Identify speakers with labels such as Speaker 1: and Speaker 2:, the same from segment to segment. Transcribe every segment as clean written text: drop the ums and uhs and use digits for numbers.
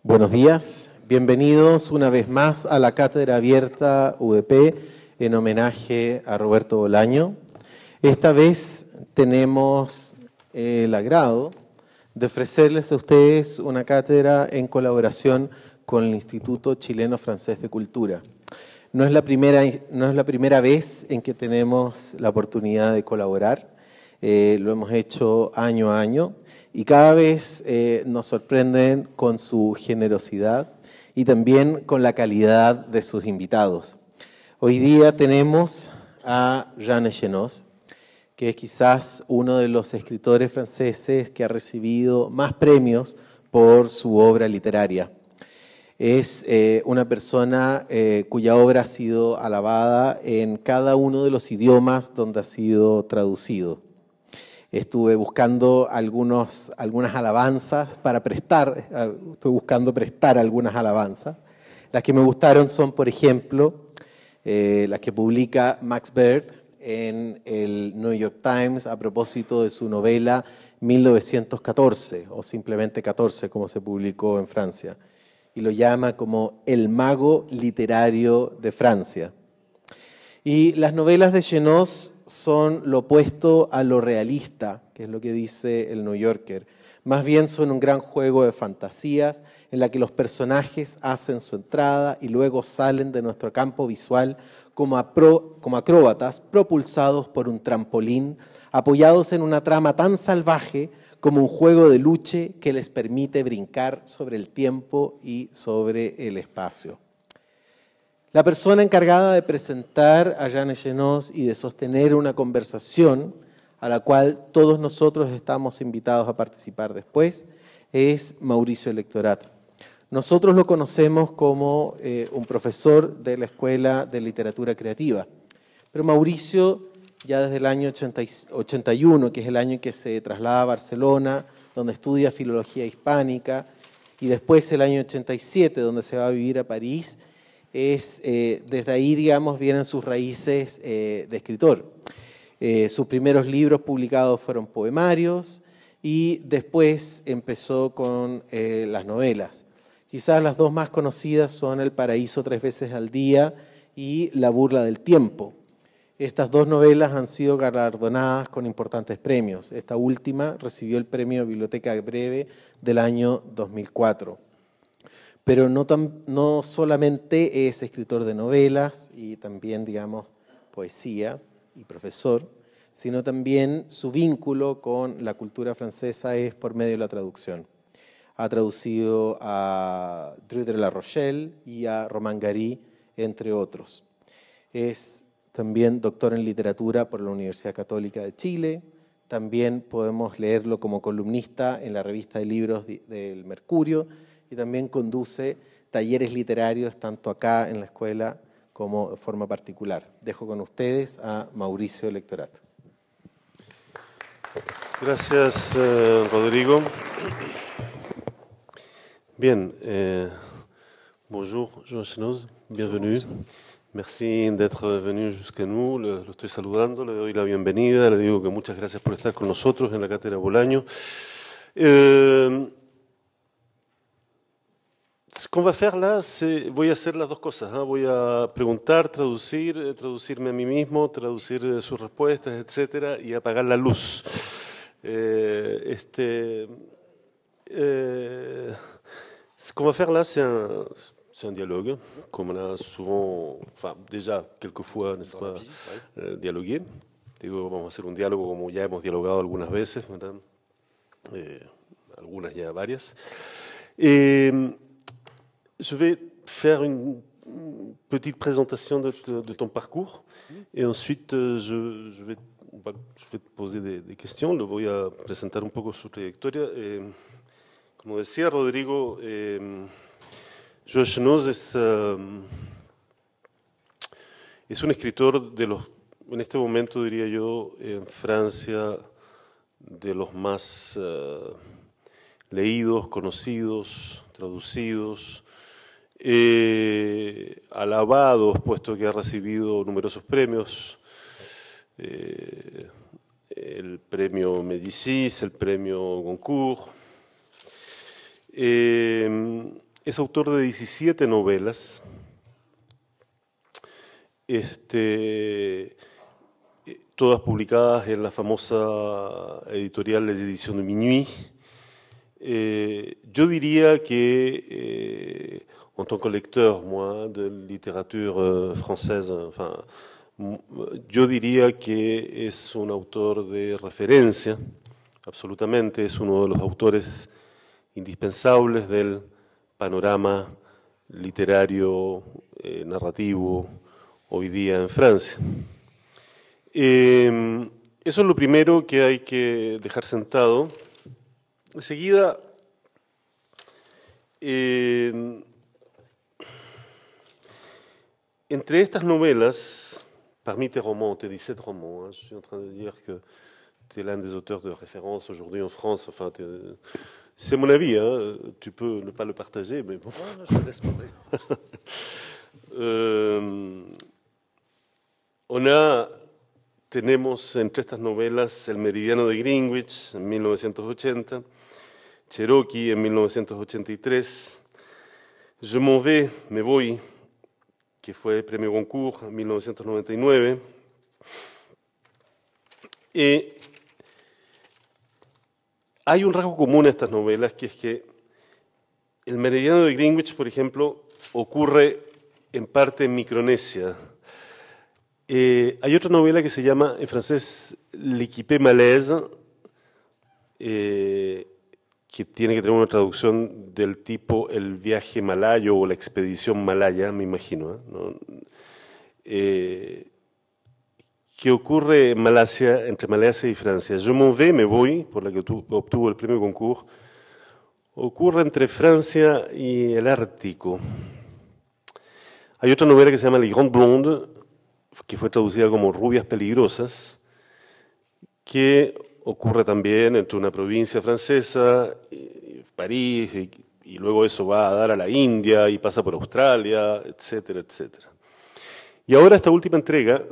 Speaker 1: Buenos días, bienvenidos una vez más a la Cátedra Abierta UDP en homenaje a Roberto Bolaño. Esta vez tenemos el agrado de ofrecerles a ustedes una cátedra en colaboración con el Instituto Chileno Francés de Cultura. No es la primera vez en que tenemos la oportunidad de colaborar, lo hemos hecho año a año y cada vez nos sorprenden con su generosidad y también con la calidad de sus invitados. Hoy día tenemos a Jean Echenós, que es quizás uno de los escritores franceses que ha recibido más premios por su obra literaria. Es una persona cuya obra ha sido alabada en cada uno de los idiomas donde ha sido traducido. Estuve buscando algunas alabanzas para prestar, estoy buscando prestar algunas alabanzas. Las que me gustaron son, por ejemplo, las que publica Max Baird en el New York Times a propósito de su novela 1914, o simplemente 14, como se publicó en Francia, y lo llama como el mago literario de Francia. Y las novelas de Echenós son lo opuesto a lo realista, que es lo que dice el New Yorker. Más bien son un gran juego de fantasías en la que los personajes hacen su entrada y luego salen de nuestro campo visual como acróbatas propulsados por un trampolín, apoyados en una trama tan salvaje como un juego de lucha que les permite brincar sobre el tiempo y sobre el espacio. La persona encargada de presentar a Jean Echenós y de sostener una conversación a la cual todos nosotros estamos invitados a participar después es Mauricio Lectorat. Nosotros lo conocemos como un profesor de la Escuela de Literatura Creativa, pero Mauricio ya desde el año 81, que es el año en que se traslada a Barcelona, donde estudia Filología Hispánica, y después el año 87, donde se va a vivir a París, desde ahí, digamos, vienen sus raíces de escritor. Sus primeros libros publicados fueron poemarios y después empezó con las novelas. Quizás las dos más conocidas son El paraíso 3 veces al día y La burla del tiempo. Estas dos novelas han sido galardonadas con importantes premios. Esta última recibió el premio Biblioteca Breve del año 2004. Pero no solamente es escritor de novelas y también, digamos, poesía y profesor, sino también su vínculo con la cultura francesa es por medio de la traducción. Ha traducido a Druy de la Rochelle y a Romain Gary, entre otros. Es también doctor en literatura por la Universidad Católica de Chile. También podemos leerlo como columnista en la revista de libros del Mercurio, y también conduce talleres literarios tanto acá en la escuela como de forma particular. Dejo con ustedes a Mauricio Lectorat.
Speaker 2: Gracias, Rodrigo. Bien, bonjour, Jean Echenós, bienvenue. Merci d'être venu jusqu'à nous. Lo estoy saludando, le doy la bienvenida, le digo que muchas gracias por estar con nosotros en la Cátedra Bolaño. Ce qu'on va faire là, voy a hacer las dos cosas. Voy a preguntar, traducirme a mí mismo, traducir sus respuestas, etcétera, y apagar la luz. Ce qu'on va faire là, c'est un dialogue, comme on a souvent, enfin déjà quelquefois, n'est-ce pas, dialogué. Digo, vamos a hacer un diálogo como ya hemos dialogado algunas veces, ¿verdad? Algunas ya varias. Je vais faire une petite présentation de ton parcours et ensuite je vais te poser des questions. Le voy a presentar un poco su trayectoria. Como decía Rodrigo, Jean Echenós es un escritor en este momento diría yo, en Francia, de los más leídos, conocidos, traducidos, alabados, puesto que ha recibido numerosos premios, el premio Médicis, el premio Goncourt. es autor de 17 novelas. Todas publicadas en la famosa editorial Les Éditions de Minuit. Yo diría que, en tant que lecteur, moi, de littérature française, enfin, yo diría que es un autor de referencia, absolutamente, es uno de los autores indispensables del panorama literario, narrativo, hoy día en Francia. Eso es lo primero que hay que dejar sentado. Enseguida, entre estas novelas, parmi tes romans, tes 17 romans, je suis en train de dire que tu es l'un des auteurs de référence aujourd'hui en France, enfin, c'est mon avis, hein, tu peux ne pas le partager, mais bon.
Speaker 3: Non, je te laisse parler.
Speaker 2: Tenemos entre estas novelas El Meridiano de Greenwich en 1980, Cherokee en 1983, Je m'en vais, me voy, que fue premio Goncourt en 1999. Hay un rasgo común a estas novelas, que es que El Meridiano de Greenwich, por ejemplo, ocurre en parte en Micronesia. Hay otra novela que se llama en francés L'équipée malaise, que tiene que tener una traducción del tipo El viaje malayo o la expedición malaya, me imagino, ¿no? Que ocurre en Malasia, entre Malasia y Francia. Je m'en vais, me voy, por la que obtuvo el premio Goncourt, ocurre entre Francia y el Ártico. Hay otra novela que se llama Les Grandes Blondes, que fue traducida como Rubias Peligrosas, que ocurre también entre una provincia francesa, París, y luego eso va a dar a la India y pasa por Australia, etcétera, etcétera. Y ahora esta última entrega,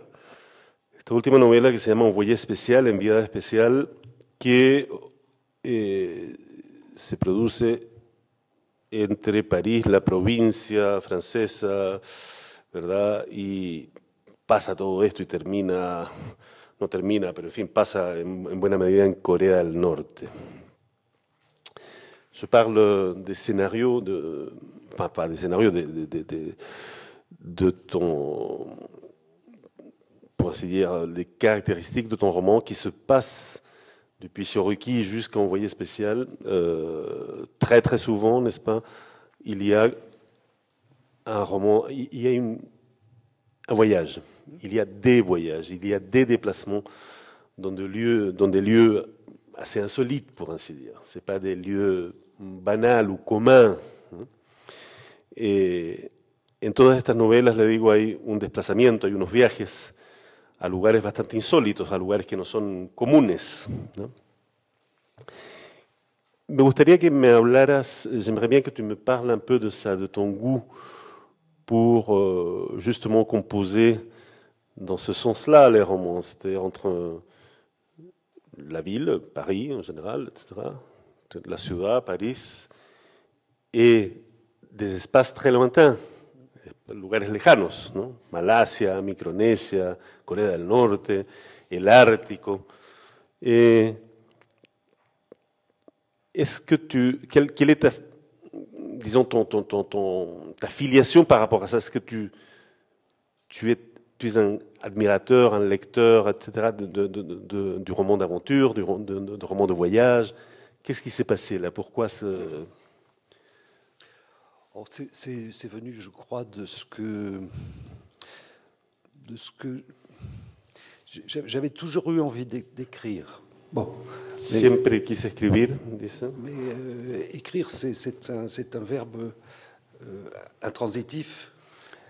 Speaker 2: esta última novela que se llama Envoyé especial, enviada especial, que se produce entre París, la provincia francesa, ¿verdad? Y pasa todo esto y termina, no termina, pero en fin, pasa en buena medida en Corea del Norte. Je parle des scénarios, enfin pas des scénarios, de ton, pour ainsi dire, les caractéristiques de ton roman qui se passent depuis Cherokee jusqu'à Envoyé spécial. Très très souvent, n'est-ce pas, il y a un roman, il y a un voyage, il y a des voyages, il y a des déplacements dans des lieux assez insolites, pour ainsi dire. Ce pas des lieux banals ou communs. En todas estas novelas, le digo, hay un desplazamiento, hay unos viajes a lugares bastante insólitos, a lugares que no son comunes, ¿no? Me gustaría que me hablaras, j'aimerais bien que tu me parles un peu de ça, de ton goût pour justement composer dans ce sens-là les romans, c'est-à-dire entre la ville, Paris en général, etc., la ciudad, París, et des espaces très lointains, lugares lejanos, ¿no? Malasia, Micronesia, Corea del Norte, el Ártico. Est-ce que quelle est ta, disons, ta filiation par rapport à ça? Est-ce que tu es un admirateur, un lecteur, etc., du roman d'aventure, du roman de voyage? Qu'est-ce qui s'est passé là? Pourquoi ce...
Speaker 3: C'est venu, je crois, de ce que j'avais toujours eu envie d'écrire. Bon,
Speaker 2: Siempre quise escribir, dice.
Speaker 3: Mais écrire, c'est un verbe intransitif.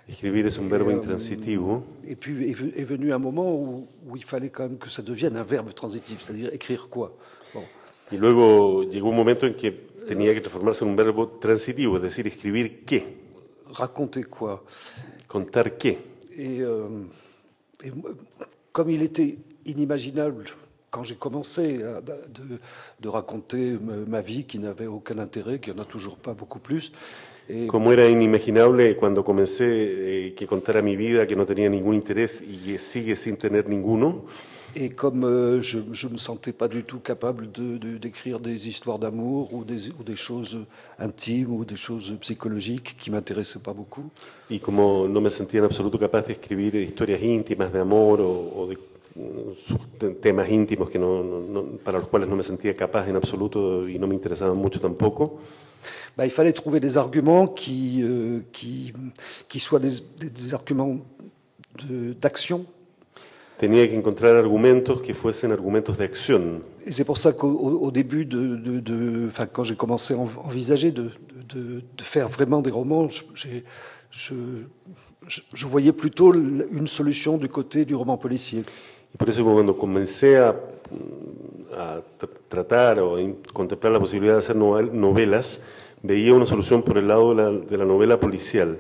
Speaker 2: Escribir es un verbo intransitivo.
Speaker 3: Et puis est venu un moment où il fallait quand même que ça devienne un verbe transitif, c'est-à-dire écrire quoi. Bon.
Speaker 2: Y luego llegó un momento en que tenía que transformarse en un verbo transitivo, es decir, escribir qué.
Speaker 3: Raconter quoi.
Speaker 2: Contar qué.
Speaker 3: Et comme il était inimaginable quand j'ai commencé de raconter ma vie qui n'avait aucun intérêt, qui n'en a toujours pas beaucoup plus. Et
Speaker 2: Como era inimaginable cuando comencé que contara mi vida, que no tenía ningún interés y que sigue sin tener ninguno.
Speaker 3: Et comme je ne me sentais pas du tout capable d'écrire des histoires d'amour ou des choses intimes ou des choses psychologiques qui ne m'intéressaient pas beaucoup.
Speaker 2: Y como no me sentía en absoluto capaz de escribir historias íntimas de amor o de temas íntimos que para los cuales no me sentía capaz en absoluto y no me interesaban mucho tampoco.
Speaker 3: Il fallait trouver des arguments qui soient des arguments d'action.
Speaker 2: Tenía que encontrar argumentos que fuesen argumentos de acción.
Speaker 3: Et c'est pour ça qu'au début, quand j'ai commencé à envisager de faire vraiment des romans, je voyais plutôt une solution du côté du roman policier.
Speaker 2: Y por eso cuando comencé a tratar o contemplar la posibilidad de hacer novelas, veía una solución por el lado de la novela policial.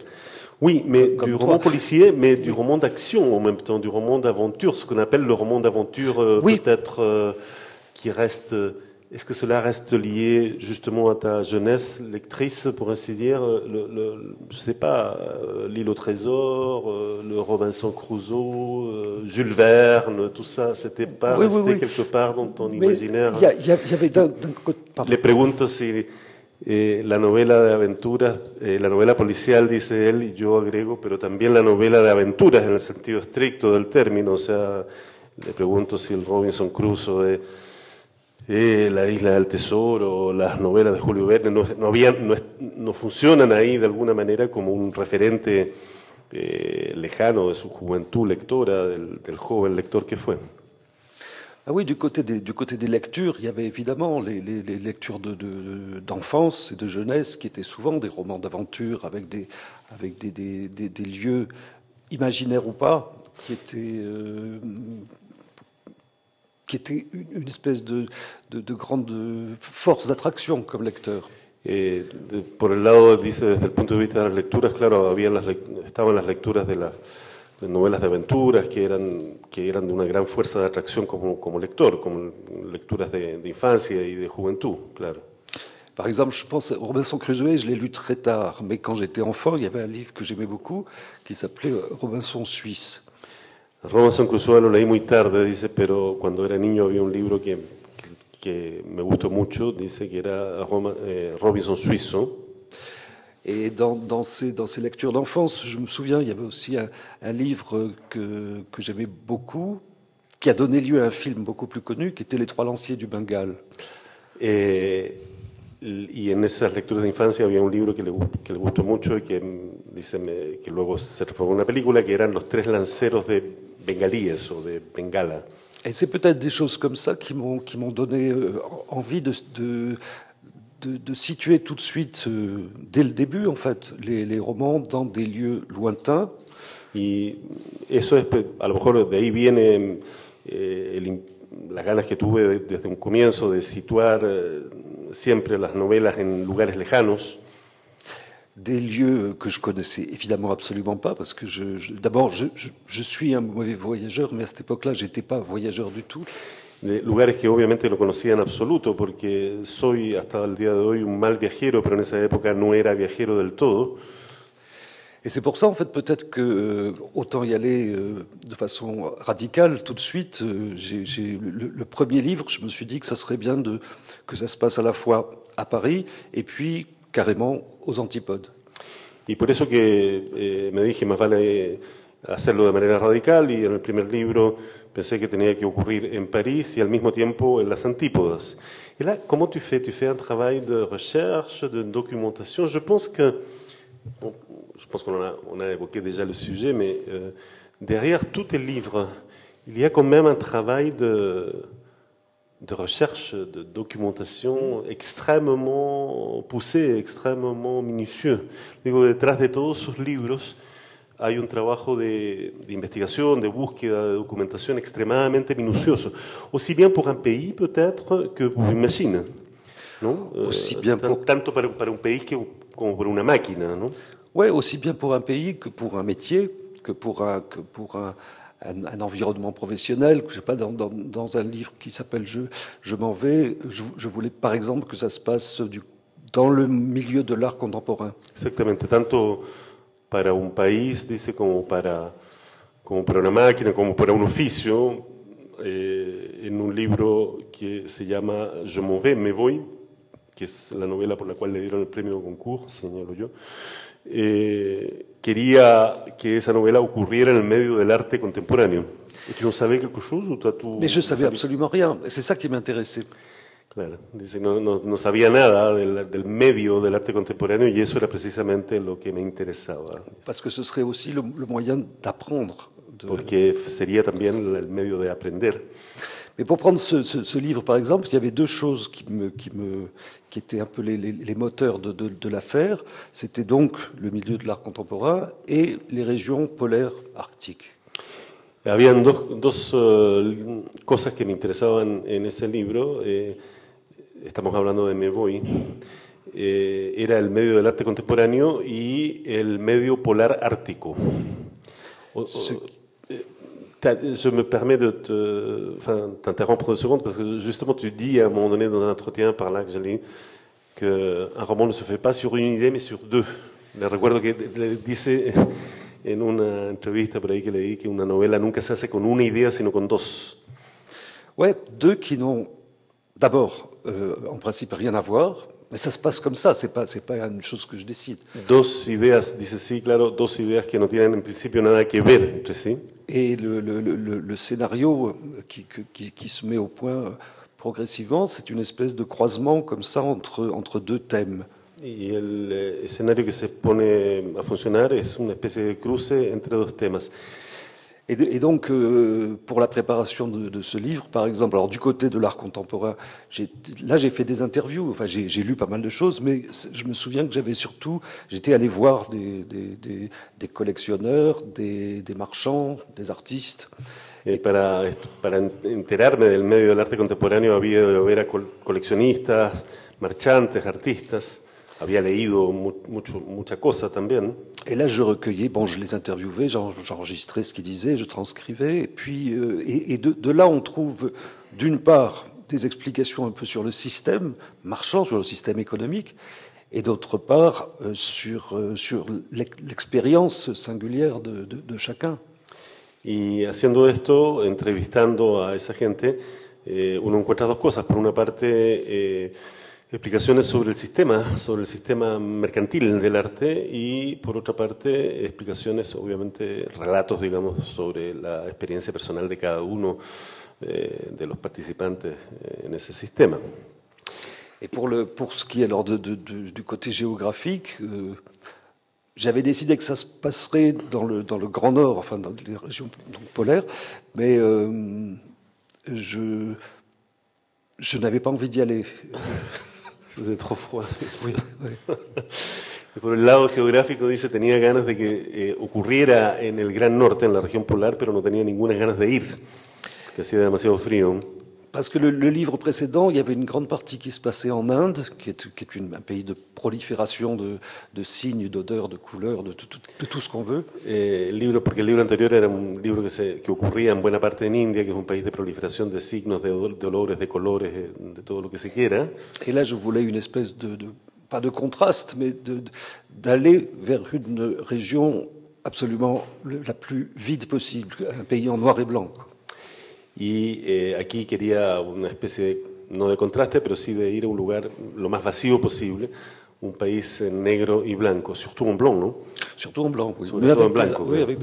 Speaker 2: Oui, mais du roman policier, mais du roman d'action en même temps, du roman d'aventure, ce qu'on appelle le roman d'aventure
Speaker 3: oui.
Speaker 2: Peut-être qui reste... Est-ce que cela reste lié justement à ta jeunesse lectrice, pour ainsi dire, je sais pas, L'île au trésor, le Robinson Crusoe, Jules Verne, tout ça, c'était pas resté quelque part dans ton imaginaire?
Speaker 3: Il y avait d'un côté...
Speaker 2: Le pregunto si la novela de aventuras, la novela policial, dice él, y yo agrego, pero también la novela de aventuras en el sentido estricto del término, o sea, le pregunto si el Robinson Crusoe... La Isla del Tesoro, las novelas de Julio Verne, no funcionan ahí de alguna manera como un referente lejano de su juventud lectora, del joven lector que fue.
Speaker 3: Ah oui, du côté des lectures, il y avait évidemment les lectures d'enfance et de jeunesse qui étaient souvent des romans d'aventure avec des lieux imaginaires ou pas, qui était une espèce de grande force d'attraction comme lecteur.
Speaker 2: Por el lado, dice, desde el punto de vista de las lecturas, claro, estaban las lecturas de novelas de aventuras que eran de una gran fuerza de atracción como lector, como lecturas de infancia y de juventud, claro.
Speaker 3: Par exemple, je pense Robinson Crusoe, je l'ai lu très tard, mais quand j'étais enfant, il y avait un livre que j'aimais beaucoup qui s'appelait Robinson Suisse.
Speaker 2: Robinson Crusoe lo leí muy tarde, dice, pero cuando era niño había un libro que me gustó mucho, dice que era Robinson Suizo.
Speaker 3: Et dans ces lectures d'enfance, je me souviens, il y avait aussi un livre que j'aimais beaucoup, qui a donné lieu à un film beaucoup plus connu, qui était Les Trois Lanciers du Bengale.
Speaker 2: Y en esas lecturas de infancia había un libro que le gustó mucho y que dice que luego se transformó en una película, que eran Los Tres Lanceros de Bengalíes o de Bengala.
Speaker 3: Et c'est peut-être des choses comme ça qui m'ont donné envie de situer tout de suite, dès le début, en fait, les romans dans des lieux lointains.
Speaker 2: Y eso es, a lo mejor de ahí viene las ganas que tuve desde un comienzo de situar siempre las novelas en lugares lejanos.
Speaker 3: Des lieux que je connaissais évidemment absolument pas, parce que d'abord, je suis un mauvais voyageur, mais à cette époque-là, j'étais pas voyageur du tout.
Speaker 2: De lugares que obviamente no conocía en absoluto, porque soy hasta el día de hoy un mal viajero, pero en esa época no era viajero del todo.
Speaker 3: Et c'est pour ça, en fait, peut-être que autant y aller de façon radicale tout de suite. Le premier livre, je me suis dit que ça serait bien que ça se passe à la fois à Paris et puis carrément aux antipodes.
Speaker 2: Y por eso que me dije, más vale hacerlo de manera radical, y en el primer libro pensé que tenía que ocurrir en París y al mismo tiempo en las antípodas. Et là, comment tu fais? Tu fais un travail de recherche, de documentation. Je pense qu'on a évoqué déjà le sujet, mais derrière tous tes livres, il y a quand même un travail de recherche, de documentation extrêmement poussé, extrêmement minutieux. Digo, detrás de todos sus libros hay un trabajo de investigación, de búsqueda, de documentación extremadamente minucioso. Aussi bien pour un pays peut-être que pour une machine, ¿no?
Speaker 3: Aussi bien
Speaker 2: tanto para un país como para una máquina, ¿no?
Speaker 3: Ouais, aussi bien pour un pays que pour un métier, que pour un un environnement professionnel. Je sais pas, dans un livre qui s'appelle Je m'en vais, je voulais par exemple que ça se passe dans le milieu de l'art contemporain.
Speaker 2: Exactamente, tanto para un país, dice, como para una máquina, como para un oficio, en un libro que se llama Je m'en vais, me voy, que es la novela por la cual le dieron el premio Goncourt, señalo yo. Quería que esa novela ocurriera en el medio del arte contemporáneo. ¿Tú no sabes quelque chose?
Speaker 3: Mais je savais absolument rien. C'est ça qui m'intéressait.
Speaker 2: Claro, dice, no sabía nada del medio del arte contemporáneo y eso era precisamente lo que me interesaba.
Speaker 3: Parce que ce serait aussi le moyen d'apprendre.
Speaker 2: Porque sería también el medio de aprender.
Speaker 3: Mais pour prendre ce livre, par exemple, il y avait deux choses qui étaient un peu les moteurs de l'affaire. C'était donc le milieu de l'art contemporain et les régions polaires arctiques.
Speaker 2: Habían dos cosas que me interesaban en ese libro. Estamos hablando de Me Voy. Era el medio del arte contemporáneo y el medio polar ártico. Je me permets de t'interrompre 2 secondes parce que justement tu dis à un moment donné dans un entretien par là que j'ai lu qu'un roman ne se fait pas sur une idée mais sur 2. Le recuerdo que le dice en una entrevista por ahí que leí que una novela nunca se hace con una idea sino con 2.
Speaker 3: Ouais, 2 qui n'ont d'abord en principe rien à voir. Mais ça se passe comme ça, c'est pas une chose que je décide.
Speaker 2: 2 ideas, dice sí, claro, 2 ideas que no tienen en principio nada que ver entre sí.
Speaker 3: Et le scénario qui se met au point progressivement, c'est une espèce de croisement comme ça entre 2 thèmes.
Speaker 2: Y el escenario que se pone a funcionar es una especie de cruce entre 2 temas.
Speaker 3: Et donc, pour la préparation de ce livre, par exemple, alors du côté de l'art contemporain, j'ai fait des interviews, enfin j'ai lu pas mal de choses, mais je me souviens que j'étais allé voir des collectionneurs, des marchands, des artistes.
Speaker 2: Y para enterarme del medio del arte contemporáneo había de ver a coleccionistas, marchantes, artistas. Había leído mucha cosa también.
Speaker 3: Et là, je recueillais, je les interviewais, j'enregistrais ce qu'ils disaient, je transcrivais. Et puis, de là, on trouve, d'une part, des explications un peu sur le système marchand, sur le système économique, et d'autre part, sur l'expérience singulière de chacun.
Speaker 2: Y haciendo esto, entrevistando a esa gente, uno encuentra 2 cosas. Por una parte, explicaciones sobre el sistema mercantil del arte y por otra parte explicaciones, obviamente relatos, digamos, sobre la experiencia personal de cada uno de los participantes en ese sistema.
Speaker 3: Et pour ce qui est alors du côté géographique, j'avais décidé que ça se passerait dans le Grand Nord, enfin dans les régions polaires, mais je n'avais pas envie d'y aller.
Speaker 2: Faisait trop froid.
Speaker 3: Oui, oui.
Speaker 2: Por el lado geográfico, dice, tenía ganas de que ocurriera en el Gran Norte, en la región polar, pero no tenía ninguna ganas de ir, que hacía demasiado frío.
Speaker 3: Parce que le livre précédent, il y avait une grande partie qui se passait en Inde, qui est un pays de prolifération de signes, d'odeurs, de couleurs, de tout ce qu'on veut.
Speaker 2: Porque el libro anterior era un libro que ocurría en buena parte en India, que es un país de proliferación de signos, de olores, de colores, de todo lo que se quiera.
Speaker 3: Et là, je voulais une espèce pas de contraste, mais d'aller vers une région absolument la plus vide possible, un pays en noir et blanc.
Speaker 2: Y aquí quería una especie, no de contraste, pero sí de ir a un lugar lo más vacío posible, un país negro y blanco, surtout en blanc, ¿no?
Speaker 3: Surtout en blanc, oui.
Speaker 2: Surtout en blanco.
Speaker 3: Oui, avec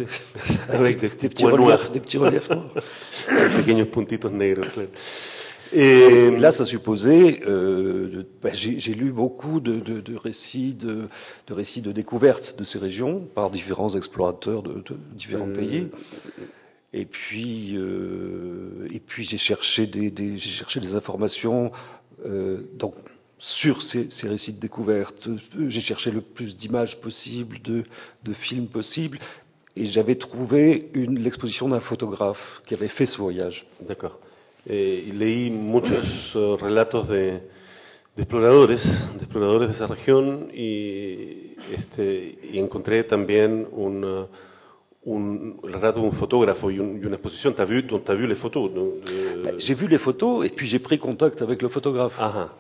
Speaker 3: des petits reliefs noirs.
Speaker 2: Des pequeños puntitos negros, claro.
Speaker 3: Et là, ça supposait, j'ai lu beaucoup de récits de découverte de ces régions par différents explorateurs de différents pays. Et puis j'ai cherché des informations donc sur ces récits de découverte. J'ai cherché le plus d'images possibles, de films possibles, et j'avais trouvé l'exposition d'un photographe qui avait fait ce voyage.
Speaker 2: D'accord. Leí muchos relatos de exploradores de esa región y encontré también le relato d'un photographe et une exposition. Tu as vu les photos
Speaker 3: J'ai vu les photos et puis j'ai pris contact avec le photographe.
Speaker 2: Ajá.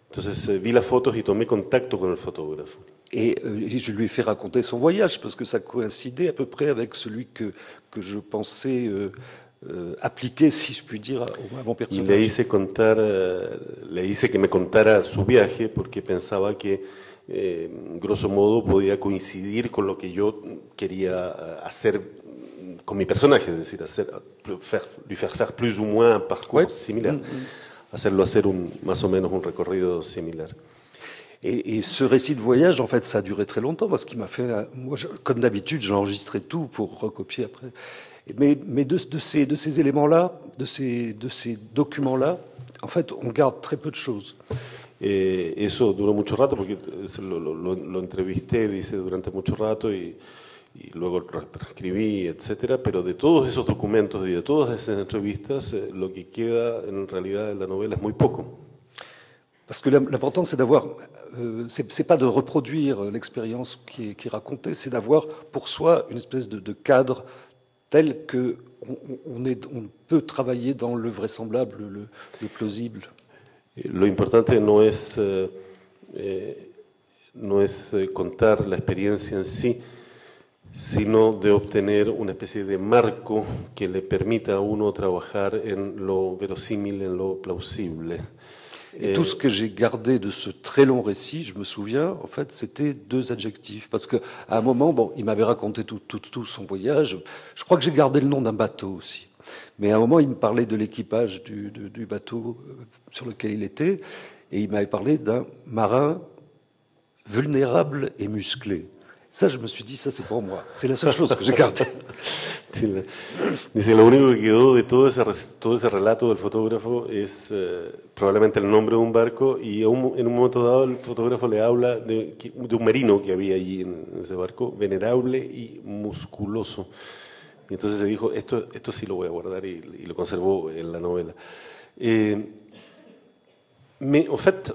Speaker 2: Entonces vi las fotos y tomé contacto con el fotógrafo.
Speaker 3: Et je lui ai fait raconter son voyage parce que ça coïncidait à peu près avec celui que je pensais appliquer, si je puis dire, à mon personnage.
Speaker 2: Le hice que me contara su viaje porque pensaba que, grosso modo, podía coincidir con lo que yo quería hacer con mi personaje, es decir, lui faire plus ou moins un parcours similaire, hacerlo hacer más o menos un recorrido similar.
Speaker 3: Et ce récit de voyage, en fait, ça a duré très longtemps parce qu'il m'a fait... Moi, comme d'habitude, j'enregistrais tout pour recopier après. Mais de ces éléments-là, de ces documents-là, en fait, on garde très peu de choses.
Speaker 2: Eso duró mucho rato porque lo entrevisté, dice, durante mucho rato y luego transcribí, etcétera, pero de todos esos documentos y de todas esas entrevistas, lo que queda en realidad en la novela es muy poco.
Speaker 3: Parce que l'important, c'est d'avoir, c'est pas de reproduire l'expérience qui est racontée, c'est d'avoir pour soi une espèce de cadre tel que on peut travailler dans le vraisemblable, le plausible.
Speaker 2: Lo importante no es contar la experiencia en sí, sino de obtener una especie de marco que le permita a uno trabajar en lo verosímil, en lo plausible.
Speaker 3: Et tout ce que j'ai gardé de ce très long récit, je me souviens, en fait, c'était 2 adjectifs. Parce qu'à un moment, bon, il m'avait raconté tout son voyage. Je crois que j'ai gardé le nom d'un bateau aussi. Mais à un moment, il me parlait de l'équipage du bateau sur lequel il était. Et il m'avait parlé d'un marin vulnérable et musclé. Ça, je me suis dit, ça, c'est pour moi. C'est la seule chose que j'ai gardée.
Speaker 2: Dice, lo único que quedó de todo ese relato del fotógrafo es probablemente el nombre de un barco y en un momento dado el fotógrafo le habla de un marino que había allí en ese barco, venerable y musculoso. Y entonces se dijo, esto sí lo voy a guardar y lo conservó en la novela. Mais en fait,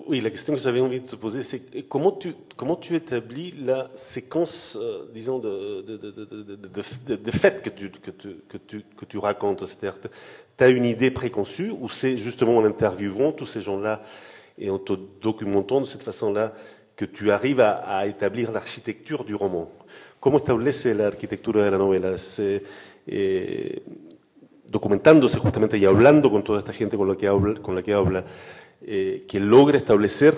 Speaker 2: oui, la question que j'avais envie de te poser, c'est comment tu établis la séquence, disons, de faits que tu racontes. C'est-à-dire, tu as une idée préconçue ou c'est justement en interviewant tous ces gens-là et en te documentant de cette façon-là que tu arrives à établir l'architecture du roman. ¿Cómo establece la arquitectura de la novela? Documentándose justamente y hablando con toda esta gente con la que habla, que logra establecer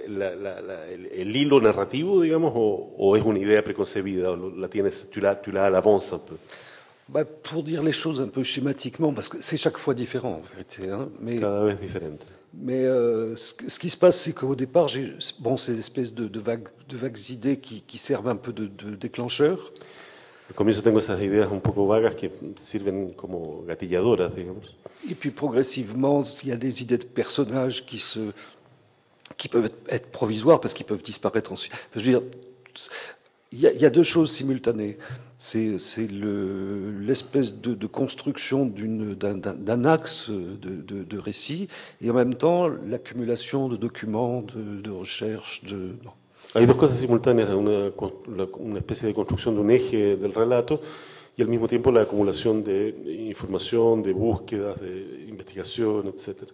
Speaker 2: el hilo narrativo, digamos, o es una idea preconcebida, la tienes, tu l'as à l'avance un peu?
Speaker 3: Pour dire les choses un peu schématiquement, parce que c'est chaque fois différent en vérité. Hein, mais,
Speaker 2: cada vez différente.
Speaker 3: Mais ce qui se passe, c'est qu'au départ, j'ai ces espèces de vagues idées qui servent un peu de déclencheur.
Speaker 2: Al comienzo tengo esas ideas un poco vagas que sirven como gatilladoras, digamos.
Speaker 3: Et puis progressivement, il y a des idées de personnages qui peuvent être provisoires parce qu'ils peuvent disparaître ensuite. Je veux dire, il y a 2 choses simultanées. C'est l'espèce de construction d'un axe de récit et en même temps l'accumulation de documents, de recherches.
Speaker 2: Hay 2 cosas simultáneas, una especie de construcción de un eje del relato y al mismo tiempo la acumulación de información, de búsquedas, de investigación, etc.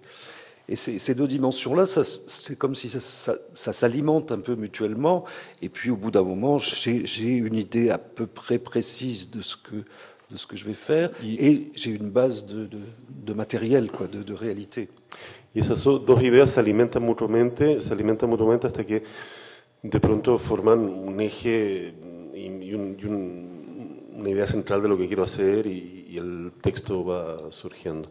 Speaker 3: Et ces 2 dimensions-là, c'est comme si ça s'alimente un peu mutuellement. Et puis au bout d'un moment, j'ai une idée à peu près précise de ce que je vais faire et j'ai une base de matériel, quoi, de réalité.
Speaker 2: Y esas 2 ideas se alimentan mutuamente hasta que de pronto forman un eje y una idea central de lo que quiero hacer y el texto va surgiendo.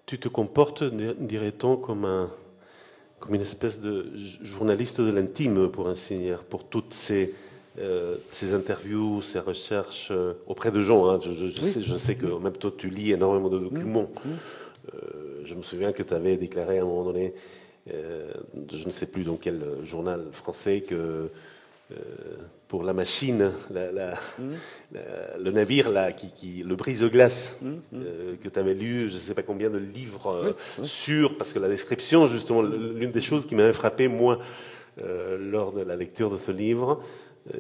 Speaker 2: Tu te comportes, dirait-on, comme une espèce de journaliste de l'intime, pour ainsi dire, pour toutes ces interviews, ces recherches auprès de gens. Hein. Je sais que même toi, tu lis énormément de documents. Je me souviens que tu avais déclaré à un moment donné, je ne sais plus dans quel journal français, que pour la machine, le navire là, le brise-glace, que tu avais lu, je ne sais pas combien de livres sur, parce que la description, justement, l'une des choses qui m'avait frappé, moi, lors de la lecture de ce livre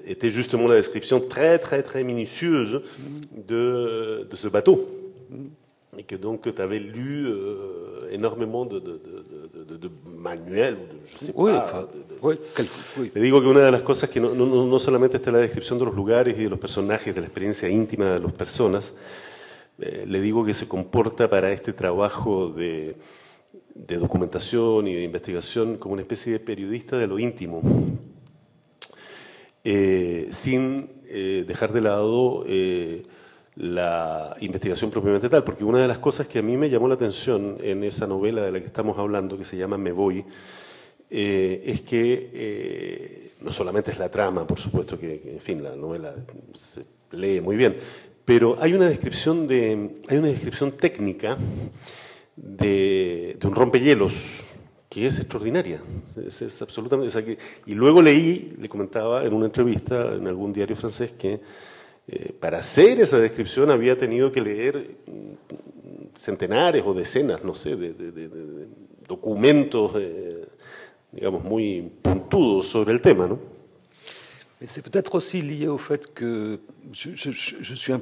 Speaker 2: était justement la description très, très, très minutieuse de ce bateau. Et que donc tu avais lu énormément de manuels, ou de, je sais pas. Le digo que una de las cosas que no solamente está en la descripción de los lugares y de los personajes, de la experiencia íntima de las personas, le digo que se comporta para este trabajo de documentación y de investigación como una especie de periodista de lo íntimo, sin dejar de lado la investigación propiamente tal, porque una de las cosas que a mí me llamó la atención en esa novela de la que estamos hablando, que se llama Me Voy, es que no solamente es la trama, por supuesto que, en fin, la novela se lee muy bien, pero hay una descripción técnica de un rompehielos que es extraordinaria, es absolutamente, o sea que, y luego le comentaba en una entrevista en algún diario francés que para hacer esa descripción había tenido que leer centenares o decenas, no sé, de documentos, digamos, muy puntudos sobre el tema, ¿no?
Speaker 3: Mais c'est peut-être aussi lié au fait que je suis un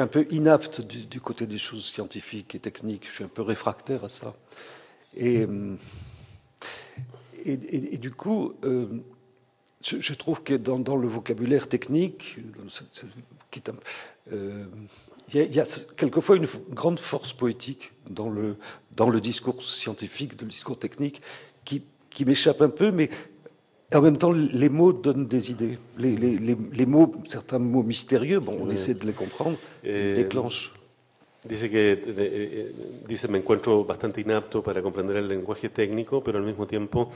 Speaker 3: peu inapte du côté des choses scientifiques et techniques. Je suis un peu réfractaire à ça. Et du coup, je trouve que dans le vocabulaire technique, il y a quelquefois une grande force poétique dans le discours scientifique, dans le discours technique, qui m'échappe un peu, mais en même temps, les mots donnent des idées. Les mots, certains mots mystérieux, bon, on essaie de les comprendre, déclenchent.
Speaker 2: Dice me encuentro bastante inapto para comprender el lenguaje técnico, pero al mismo tiempo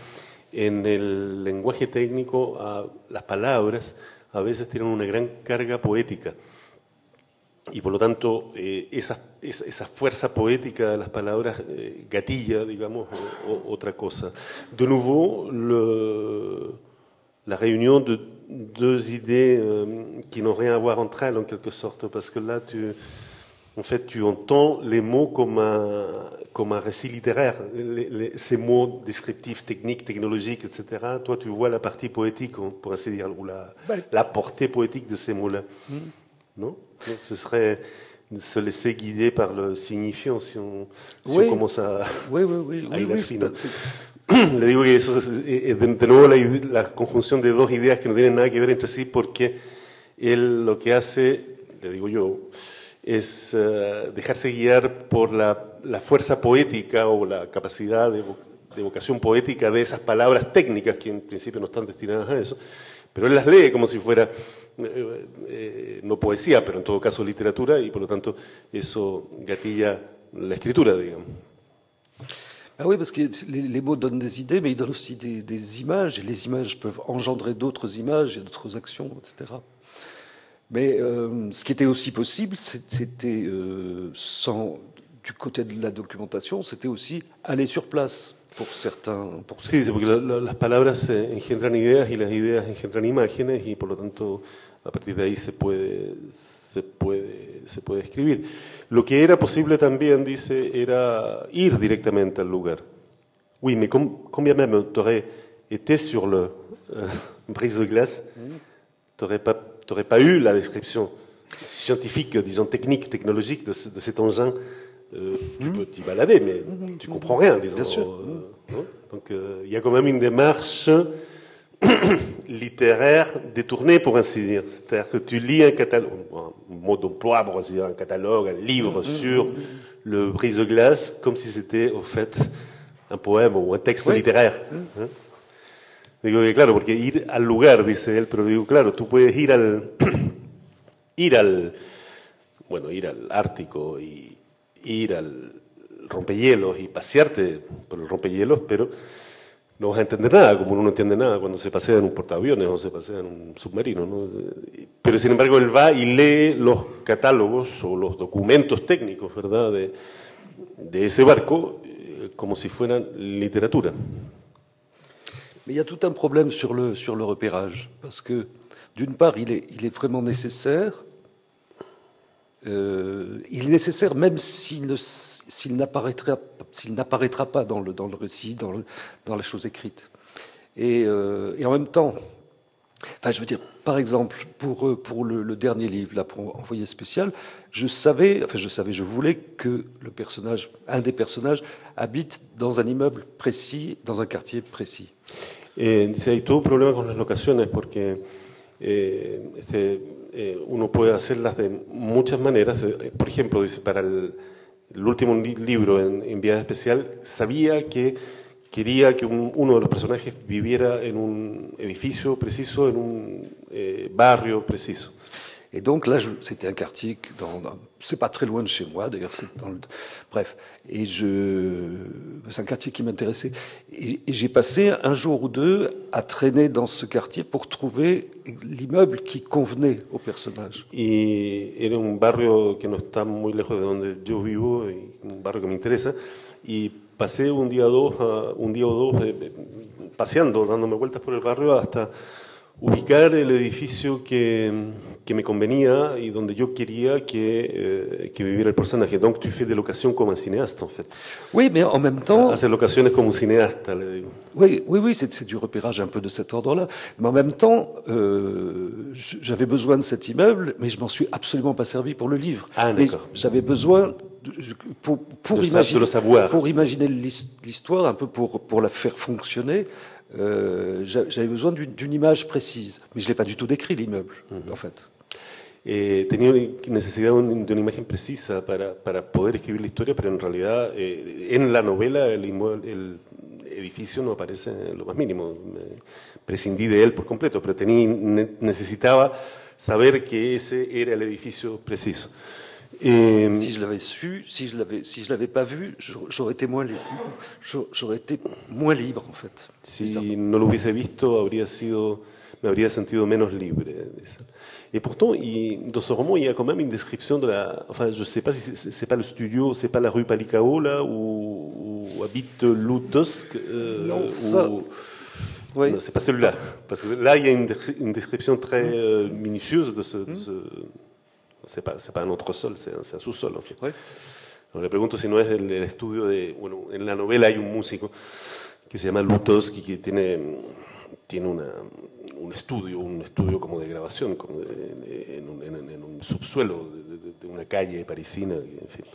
Speaker 2: en el lenguaje técnico las palabras a veces tienen una gran carga poética y por lo tanto esa fuerza poética de las palabras gatilla, digamos, otra cosa. De nouveau, la réunion de deux idées qui n'ont rien à voir entre elles en quelque sorte, parce que là en fait, tu entends les mots comme un récit littéraire, ces mots descriptifs, techniques, technologiques, etc. Toi, tu vois la partie poétique, pour ainsi dire, ou la portée poétique de ces mots-là. Non? Ce serait se laisser guider par le signifiant si on commence à hilar fino. Le digo que eso es de nuevo la conjunción de dos ideas que no tienen nada que ver entre sí, porque él lo que hace, le digo yo, es dejarse guiar por la fuerza poética o la capacidad de evocación poética de esas palabras técnicas que en principio no están destinadas a eso, pero él las lee como si fuera no poesía, pero en todo caso literatura, y por lo tanto eso gatilla la escritura, digamos.
Speaker 3: Ah oui, parce que les mots donnent des idées, mais ils donnent aussi des images, et les images peuvent engendrer d'autres images et d'autres actions, etc. Mais ce qui était aussi possible, c'était, du côté de la documentation, c'était aussi aller sur place pour certains.
Speaker 2: Sí, porque las palabras engendran ideas y las ideas engendran imágenes y por lo tanto a partir de ahí se puede escribir. Lo que era posible también, dice, era ir directamente al lugar. Oui, mais combien même tu aurais été sur le brise-glace, tu n'aurais pas eu la description scientifique, disons technique, technologique de cet engin. Tu peux t'y balader, mais tu comprends rien, disons.
Speaker 3: Bien sûr.
Speaker 2: Donc il y a quand même une démarche littéraire détournée, pour ainsi dire. C'est-à-dire que tu lis un catalogue, un mot d'emploi, pour ainsi dire, un catalogue, un livre sur le brise-glace, comme si c'était, au fait, un poème ou un texte littéraire. Digo que claro, porque ir al lugar, dice él, pero digo, claro, tú puedes ir al Ártico y ir al rompehielos y pasearte por el rompehielos, pero no vas a entender nada, como uno no entiende nada cuando se pasea en un portaaviones o se pasea en un submarino, ¿no? Pero sin embargo él va y lee los catálogos o los documentos técnicos, ¿verdad?, de ese barco como si fueran literatura.
Speaker 3: Mais il y a tout un problème sur le repérage, parce que d'une part, il est vraiment nécessaire. Il est nécessaire même s'il n'apparaîtra pas dans le récit, dans la chose écrite. Et en même temps, enfin, je veux dire, par exemple, pour le dernier livre, là, pour Envoyé spécial, je voulais que un des personnages habite dans un immeuble précis, dans un quartier précis.
Speaker 2: Dice, hay todo un problema con las locaciones porque uno puede hacerlas de muchas maneras. Por ejemplo, dice, para el último libro en Viaje Especial, sabía que quería que uno de los personajes viviera en un edificio preciso, en un barrio preciso.
Speaker 3: Et donc là, c'était un quartier, c'est pas très loin de chez moi, d'ailleurs, bref. Et c'est un quartier qui m'intéressait. Et j'ai passé un jour ou deux à traîner dans ce quartier pour trouver l'immeuble qui convenait au personnage.
Speaker 2: Y era un barrio que no está muy lejos de donde yo vivo, y un barrio que me interesa. Y pasé un día o dos paseando, dándome vueltas por el barrio hasta ubicar el edificio que me convenía y donde yo quería que viviera el personaje. Donc tu fais des locations comme un cinéaste, en fait.
Speaker 3: Oui, mais en même temps...
Speaker 2: Hacer locaciones como un cinéaste, le digo.
Speaker 3: Oui, c'est du repérage un peu de cet ordre-là. Mais en même temps, j'avais besoin de cet immeuble, mais je m'en suis absolument pas servi pour le livre.
Speaker 2: Ah, d'accord.
Speaker 3: J'avais besoin, pour imaginer l'histoire, un peu pour la faire fonctionner, j'avais besoin d'une image précise. Mais je ne l'ai pas du tout décrit, l'immeuble, en fait.
Speaker 2: Tenía necesidad de una imagen precisa para poder escribir la historia, pero en realidad en la novela el edificio no aparece en lo más mínimo. Prescindí de él por completo, pero necesitaba saber que ese era el edificio preciso.
Speaker 3: Si je l'avais su, si je l'avais pas vu, j'aurais été moins libre, en fait.
Speaker 2: Si no lo hubiese visto, me habría sentido menos libre. Et pourtant, dans ce roman, il y a quand même une description de la... Enfin, je ne sais pas si c'est pas le studio, c'est pas la rue Palicao, là, où habite Lou Tusk.
Speaker 3: Non, ça...
Speaker 2: Oui. Non, c'est pas celui-là. Parce que là, il y a une description très minutieuse de ce... C'est pas un entresol, c'est un sous-sol, en fait.
Speaker 3: Oui.
Speaker 2: Alors, le pregunto si no es el estudio de... Bueno, en la novela hay un músico que se llama Lou Tusk y que tiene un estudio como de grabación, como en un subsuelo de una calle parisina, en fin.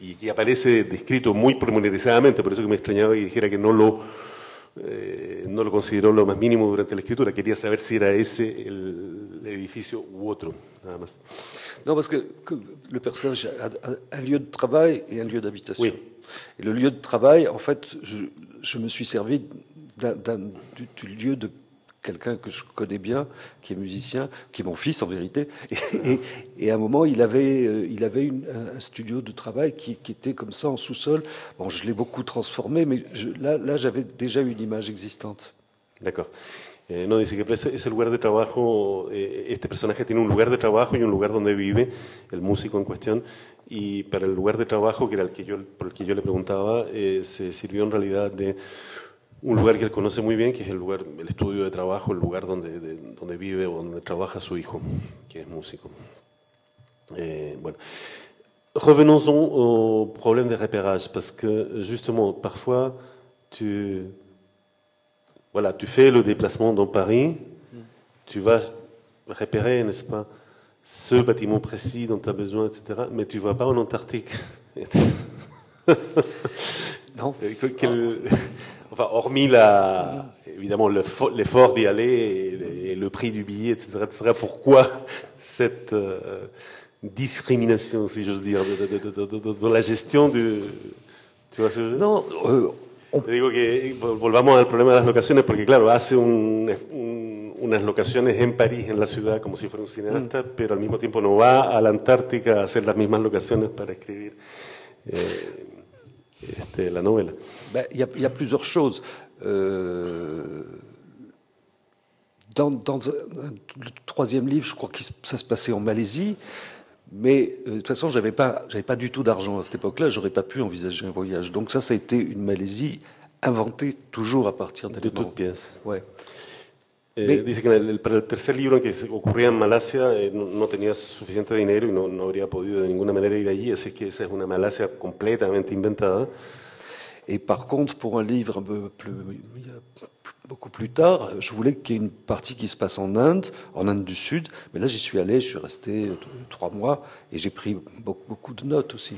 Speaker 2: Y que aparece descrito muy pormenorizadamente, por eso que me extrañaba que dijera que no lo consideró lo más mínimo durante la escritura. Quería saber si era ese el edificio u otro, nada más.
Speaker 3: Non, parce que le personnage a un lieu de travail et un lieu d'habitation.
Speaker 2: Oui.
Speaker 3: Et le lieu de travail, en fait, je me suis servi du lieu de quelqu'un que je connais bien, qui est musicien, qui est mon fils en vérité. Et à un moment, il avait un studio de travail qui était comme ça en sous-sol. Bon, je l'ai beaucoup transformé, mais là, j'avais déjà une image existante.
Speaker 2: D'accord. No, dice que ese lugar de trabajo, este personaje tiene un lugar de trabajo y un lugar donde vive, el músico en cuestión, y para el lugar de trabajo, que era por el que yo le preguntaba, se sirvió en realidad de un lugar que él conoce muy bien, que es el estudio de trabajo, el lugar donde vive o donde trabaja su hijo, que es músico. Bueno. Revenons au problème de repérage, parce que justement, parfois, tu fais le déplacement dans Paris, tu vas repérer, n'est-ce pas, ce bâtiment précis dont tu as besoin, etc., mais tu ne vas pas en Antarctique.
Speaker 3: Non.
Speaker 2: Enfin, hormis évidemment l'effort d'y aller et le prix du billet, etc., pourquoi cette discrimination, si j'ose dire, dans la gestion du... ¿Tu vas a decir?
Speaker 3: Non,
Speaker 2: Digo que volvamos al problema de las locaciones, porque claro, hace unas locaciones en París, en la ciudad, como si fuera un cineasta, pero al mismo tiempo no va a la Antártica a hacer las mismas locaciones para escribir la novela.
Speaker 3: Il y a plusieurs choses. Dans le troisième livre, je crois que ça se passait en Malaisie, mais de toute façon, j'avais pas du tout d'argent à cette époque-là, j'aurais pas pu envisager un voyage. Donc ça a été une Malaisie inventée toujours à partir
Speaker 2: de toutes pièces.
Speaker 3: Ouais.
Speaker 2: Dice que para el tercer libro, que ocurría en Malasia, no tenía suficiente dinero y no habría podido de ninguna manera ir allí, así que esa es una Malasia completamente inventada.
Speaker 3: Et par contre, pour un livre beaucoup plus tard, je voulais qu'il y ait une partie qui se passe en Inde du Sud. Mais là, j'y suis allé, je suis resté 3 mois et j'ai pris beaucoup de notes aussi.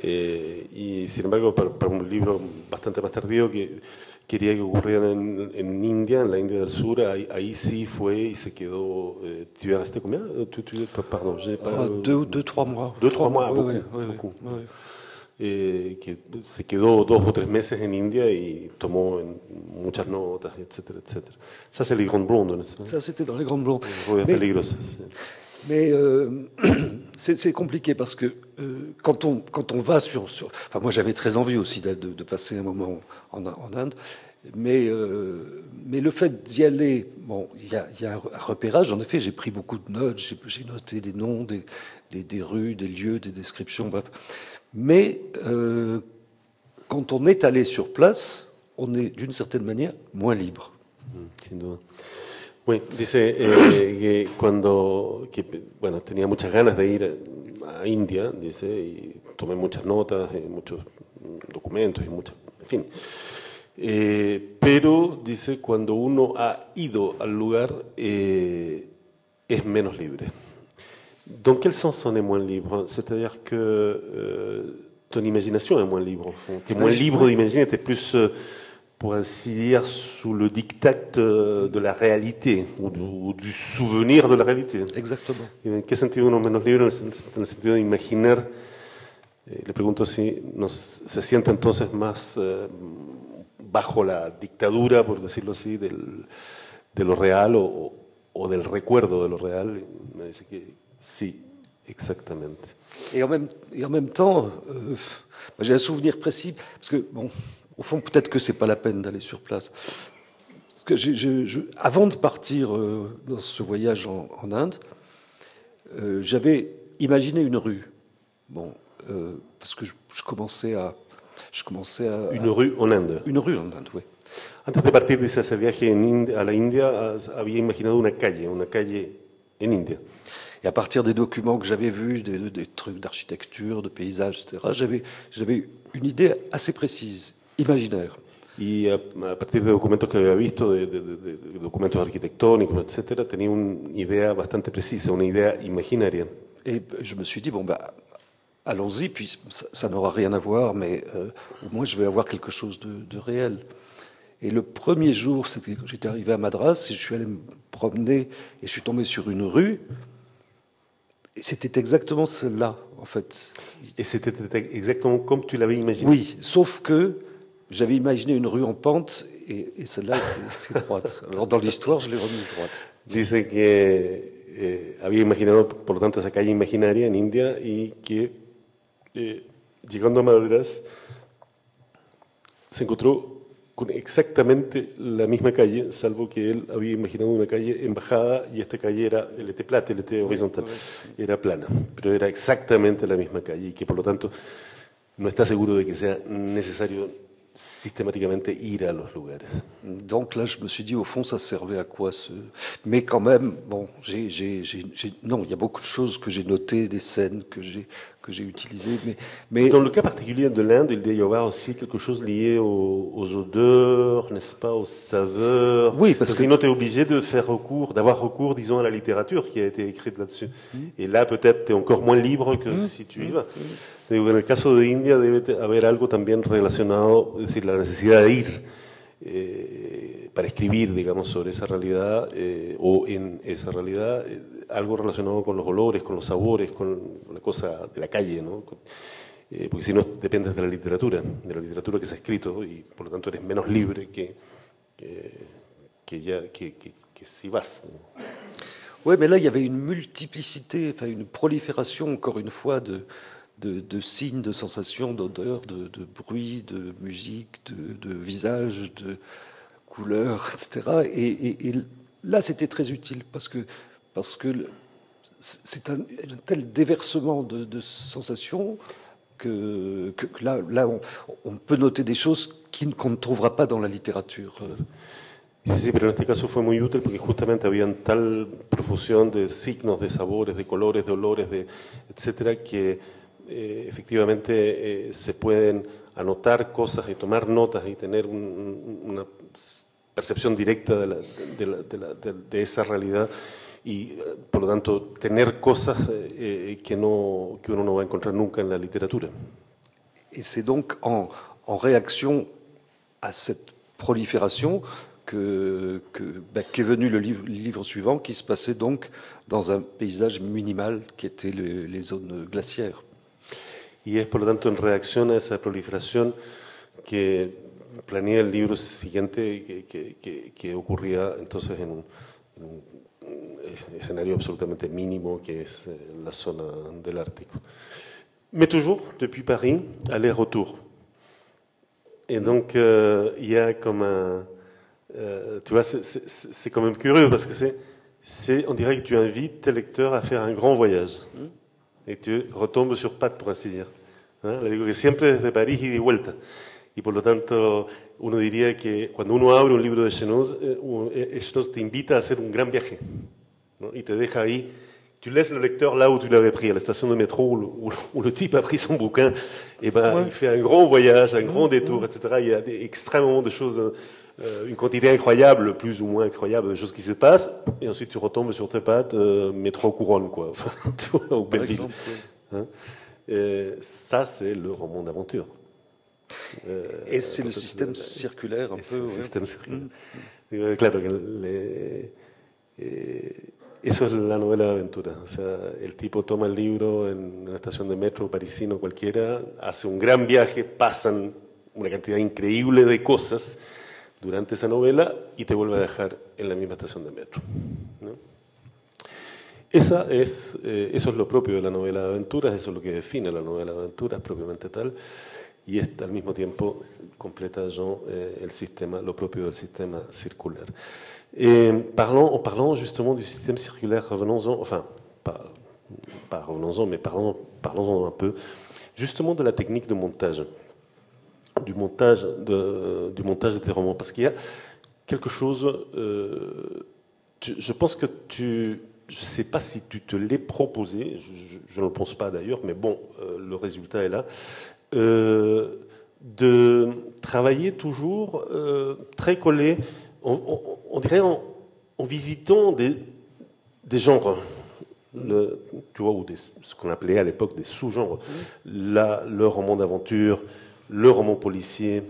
Speaker 2: Y sin embargo, para un libro bastante más tardío que quería que ocurriera en India, en la India del Sur, ahí sí fue y se quedó. ¿Tu es resté combien? Pardon, j'ai pas.
Speaker 3: 2-3 mois.
Speaker 2: 2-3 mois, beaucoup.
Speaker 3: Oui.
Speaker 2: Beaucoup. Que se quedó 2 o 3 meses en India y tomó muchas notas, etcétera, etcétera. Ça, c'est les Grandes Blondes, n'est-ce pas?
Speaker 3: Ça, c'était dans les Grandes Blondes.
Speaker 2: Peligrosas.
Speaker 3: Mais c'est compliqué parce que quand on va enfin, moi, j'avais très envie aussi de passer un moment en Inde, mais le fait d'y aller, bon, il y a un repérage. En effet, j'ai pris beaucoup de notes, j'ai noté des noms, des rues, des lieux, des descriptions, bref. Mais quand on est allé sur place, on est d'une certaine manière moins libre.
Speaker 2: Sin duda. Oui, dice que bueno, tenía muchas ganas de ir a India, dice, y tomé muchas notas, muchos documentos y muchas, en fin. Pero dice, cuando uno ha ido al lugar, es menos libre. Dans quel sens on est moins libre? C'est-à-dire que ton imagination est moins libre, au fond. Tu es moins libre d'imaginer, tu es plus, pour ainsi dire, sous le diktat de la réalité, ou du souvenir de la réalité.
Speaker 3: Exactement.
Speaker 2: ¿En qué sentido uno es menos libre? En el sentido de imaginar. Le pregunto si se siente entonces más bajo la dictadura, por decirlo así, de lo real o del recuerdo de lo real. Me dice que sí, exactamente.
Speaker 3: Et en même temps, j'ai un souvenir précis, parce que, bon, au fond, peut-être que c'est pas la peine d'aller sur place. Parce que avant de partir dans ce voyage en Inde, j'avais imaginé une rue. Bon, parce que je commençais à...
Speaker 2: Une rue en Inde.
Speaker 3: Une rue en Inde, oui.
Speaker 2: Antes de partir de ese viaje a la India, había imaginado una calle en India.
Speaker 3: Et à partir des documents que j'avais vus, des trucs d'architecture, de paysages, etc., j'avais une idée assez précise, imaginaire.
Speaker 2: Y a partir de documentos que había visto, de documentos arquitectónicos, etcétera, tenía una idea bastante precisa, una idea imaginaria.
Speaker 3: Et je me suis dit, bon, allons-y, puis ça n'aura rien à voir, mais au moins je vais avoir quelque chose de réel. Et le premier jour, j'étais arrivé à Madras, et je suis allé me promener, et je suis tombé sur une rue, et c'était exactement celle-là, en fait.
Speaker 2: Et c'était exactement comme tu l'avais imaginé?
Speaker 3: Oui, sauf que j'avais imaginé une rue en pente, et celle-là était droite. Alors dans l'histoire, je l'ai remise droite.
Speaker 2: Dice que había imaginado, por lo tanto, esa calle imaginaria en India y que llegando a Madras se encontró con exactamente la misma calle, salvo que él había imaginado una calle en bajada y esta calle era el plata, el horizontal, era plana, pero era exactamente la misma calle y que por lo tanto no está seguro de que sea necesario systématiquement ir à los lugares.
Speaker 3: Donc là, je me suis dit, au fond, ça servait à quoi Mais quand même, bon, non, il y a beaucoup de choses que j'ai notées, des scènes que j'ai utilisées, mais...
Speaker 2: Dans le cas particulier de l'Inde, il doit y avoir aussi quelque chose lié aux odeurs, n'est-ce pas, aux saveurs.
Speaker 3: Oui, parce que
Speaker 2: sinon, tu es obligé de d'avoir recours, disons, à la littérature qui a été écrite là-dessus. Et là, peut-être, tu es encore moins libre que si tu y vas. En el caso de India debe haber algo también relacionado, es decir, la necesidad de ir para escribir, digamos, sobre esa realidad o en esa realidad, algo relacionado con los olores, con los sabores, con la cosa de la calle, ¿no? Porque si no dependes de la literatura que se ha escrito y por lo tanto eres menos libre que si vas.
Speaker 3: Oui, mais là, il y avait une multiplicité, enfin une prolifération, encore une fois, de signes, de sensations, d'odeurs, de bruits, de musique, de visages, de couleurs, etc. Et là, c'était très utile parce que c'est un tel déversement de sensations que là on peut noter des choses qu'on ne trouvera pas dans la littérature.
Speaker 2: Sí, pero en este caso fue muy útil porque justamente habían tal profusión de signos, de sabores, de colores, de olores, etcétera, que efectivamente se pueden anotar cosas y tomar notas y tener una percepción directa de esa realidad y, por lo tanto, tener cosas que uno no va a encontrar nunca en la literatura.
Speaker 3: Et c'est donc en réaction à cette prolifération qu'est venu le livre suivant, qui se passait donc dans un paysage minimal qui était les zones glaciaires.
Speaker 2: Y es, por lo tanto, en reacción a esa proliferación que planeé el libro siguiente que ocurría entonces en un escenario absolutamente mínimo que es la zona del Ártico. Mais toujours, depuis Paris, aller-retour. Et donc, il y a comme un... tu vois, c'est quand même curieux parce que on dirait que tu invites tes lecteurs a faire un grand voyage. Et tu retombes sur pattes, por así decir. Le digo que siempre desde París y de vuelta. Y por lo tanto, uno diría que cuando uno abre un libro de Chenoz, Chenoz te invita a hacer un gran viaje, ¿no? Y te deja ahí. Tu laisses le lecteur là où tu l'avais pris, à la station de métro où le type a pris son bouquin. Et ben, il fait un grand voyage, un grand détour, etc. Il y a extrêmement de choses, une quantité incroyable, plus ou moins incroyable, de choses qui se passent. Et ensuite, tu retombes sur tes pattes, métro Couronne, quoi. Ou Belleville. Hein? Ça, c'est le roman d'aventure.
Speaker 3: Et c'est le système circulaire un peu.
Speaker 2: El sistema circular. Claro que eso es la novela de aventura. O sea, el tipo toma el libro en una estación de metro parisino cualquiera, hace un gran viaje, pasan una cantidad increíble de cosas durante esa novela y te vuelve a dejar en la misma estación de metro, ¿no? Eso es lo propio de la novela de aventuras, eso es lo que define la novela de aventuras propiamente tal, y al mismo tiempo completa Jean el sistema, lo propio del sistema circular. En parlant justement du système circulaire, revenons-en, enfin, pas revenons-en, mais parlons-en un peu, justement de la technique de montage, du montage de tes romans, parce qu'il y a quelque chose, je pense que je ne sais pas si tu te l'es proposé, je ne le pense pas d'ailleurs, mais bon, le résultat est là, de travailler toujours très collé, on dirait en visitant des genres, tu vois, ou ce qu'on appelait à l'époque des sous-genres, le roman d'aventure, le roman policier,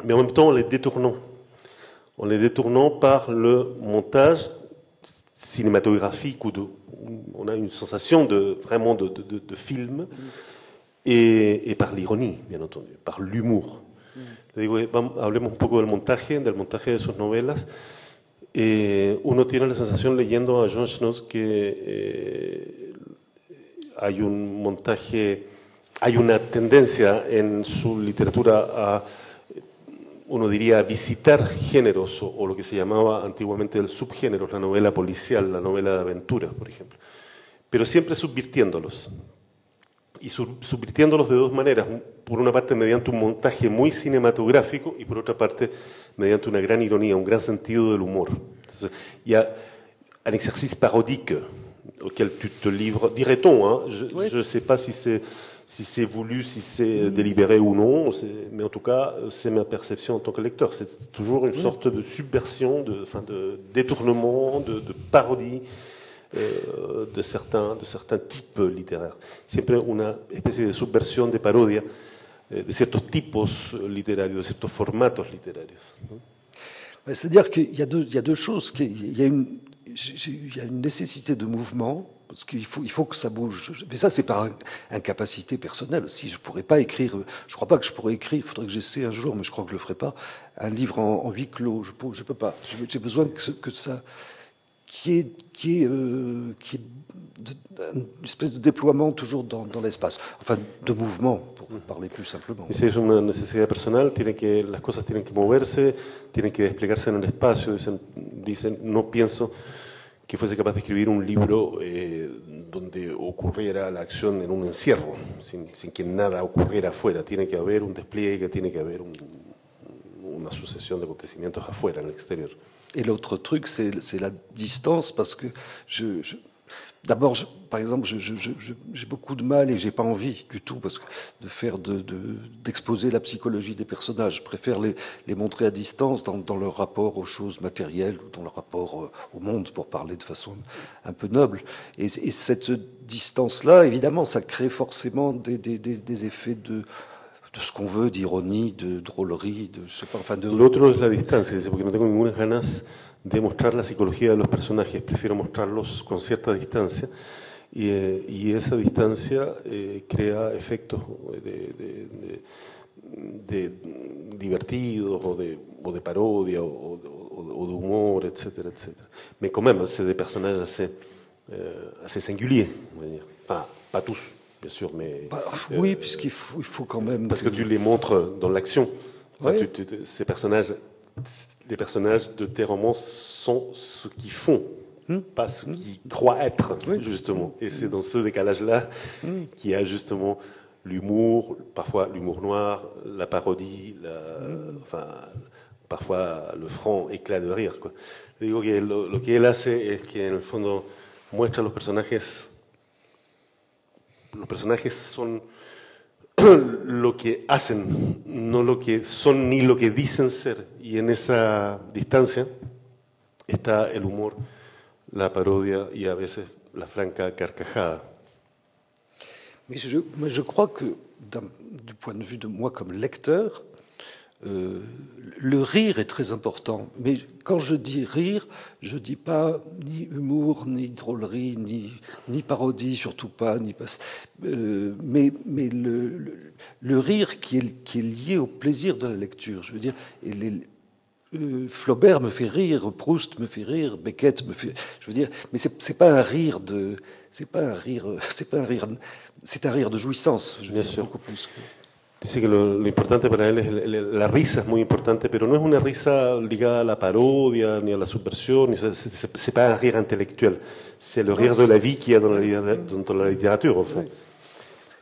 Speaker 2: mais en même temps en les détournant par le montage cinématographique, on a une sensation vraiment de film, et par l'ironie, bien entendu, par l'humour. Le digo, hablemos un poco del montaje de sus novelas. Uno tiene la sensación leyendo a Jean Chenoz que hay un montaje, hay una tendencia en su literatura a, uno diría, visitar géneros o lo que se llamaba antiguamente el subgénero, la novela policial, la novela de aventuras, por ejemplo, pero siempre subvirtiéndolos. Y subvirtiéndolos de dos maneras, por una parte mediante un montaje muy cinematográfico y por otra parte mediante una gran ironía, un gran sentido del humor. Entonces, il y a un exercice parodique auquel tu te livres, dirait-on, hein? Je ne sais pas si c'est voulu, si c'est délibéré ou non, mais en tout cas, c'est ma perception en tant que lecteur. C'est toujours une sorte de subversion, de détournement, de parodie de certains types literaires. Siempre una especie de subversión, de parodia de ciertos tipos literarios, de ciertos formatos literarios, ¿no?
Speaker 3: C'est-à-dire qu'il y a deux choses. Il y a une nécessité de mouvement, parce qu'il faut que ça bouge. Mais ça, c'est par incapacité personnelle aussi. Je pourrais pas écrire, je crois pas que je pourrais écrire, il faudrait que j'essaie un jour, mais je crois que je le ferai pas, un livre en huis clos. Je peux pas. J'ai besoin que ça... qui est une espèce de déploiement toujours dans l'espace, enfin de mouvement, pour parler plus simplement.
Speaker 2: Si es una necesidad personal, las cosas tienen que moverse, tienen que desplegarse en el espacio. Dicen, no pienso que fuese capaz de escribir un libro donde ocurriera la acción en un encierro, sin que nada ocurriera afuera. Tiene que haber un despliegue, tiene que haber una sucesión de acontecimientos afuera, en el exterior.
Speaker 3: Et l'autre truc, c'est la distance, parce que D'abord, par exemple, j'ai beaucoup de mal et j'ai pas envie du tout parce que d'exposer la psychologie des personnages. Je préfère les montrer à distance dans leur rapport aux choses matérielles ou dans leur rapport au monde, pour parler de façon un peu noble. Et cette distance-là, évidemment, ça crée forcément des effets de ce qu'on veut, d'ironie, de drôlerie, de, je sais pas, enfin de...
Speaker 2: L'autre es la distancia, dice, porque no tengo ninguna ganas de mostrar la psicología de los personajes, prefiero mostrarlos con cierta distancia y esa distancia crea efectos de divertidos o de parodia o de humor, etcétera, etcétera. Mais quand même, c'est des personnages assez singuliers, on va dire. Enfin, pas tous, bien sûr, mais...
Speaker 3: oui, puisqu'il faut quand même...
Speaker 2: Parce que tu les montres dans l'action. Enfin,
Speaker 3: oui.
Speaker 2: Ces personnages, les personnages de tes romans sont ce qu'ils font, pas ce qu'ils croient être, justement. Et c'est dans ce décalage-là qu'il y a justement l'humour, parfois l'humour noir, la parodie, enfin, parfois le franc éclat de rire, quoi. Digo que lo que él hace es que en el fondo muestra los personajes son lo que hacen, no lo que son ni lo que dicen ser. Y en esa distancia está el humor, la parodia y a veces la franca carcajada.
Speaker 3: Mais je crois que, du point de vue de moi comme lecteur, le rire est très important. Mais quand je dis rire, je dis pas ni humour, ni drôlerie, ni parodie, surtout pas. Mais le rire qui est lié au plaisir de la lecture. Je veux dire, Flaubert me fait rire, Proust me fait rire, Beckett me fait. Je veux dire, mais c'est pas un rire de, c'est un rire de jouissance.
Speaker 2: Bien sûr.
Speaker 3: Beaucoup plus que...
Speaker 2: Dice que lo importante para él es la risa, es muy importante, pero no es una risa ligada a la parodia ni a la subversión, c'est pas un rire intellectuel, c'est le rire de la vie qu'il y a dans la littérature, au fond.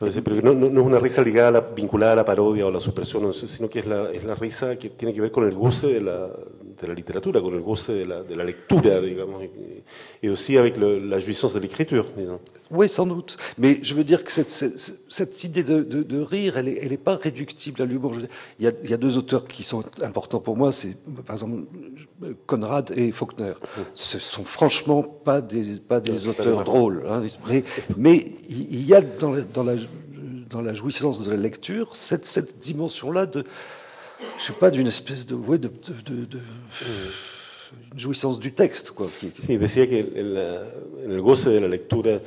Speaker 2: Pero no es una risa vinculada a la parodia o a la subversión, sino que es la risa que tiene que ver con el goce de la littérature, con el goce de la lectura, digamos, et aussi avec la jouissance de l'écriture, disons.
Speaker 3: Oui, sans doute. Mais je veux dire que cette idée de rire, elle est pas réductible à l'humour. Il y a deux auteurs qui sont importants pour moi, c'est par exemple Conrad et Faulkner. Ce sont franchement pas des auteurs drôles, hein, mais il y a dans la jouissance de la lecture cette dimension-là de, je sais pas, d'une espèce de une jouissance du texte, quoi.
Speaker 2: Sí, decía que en el goce de la lectura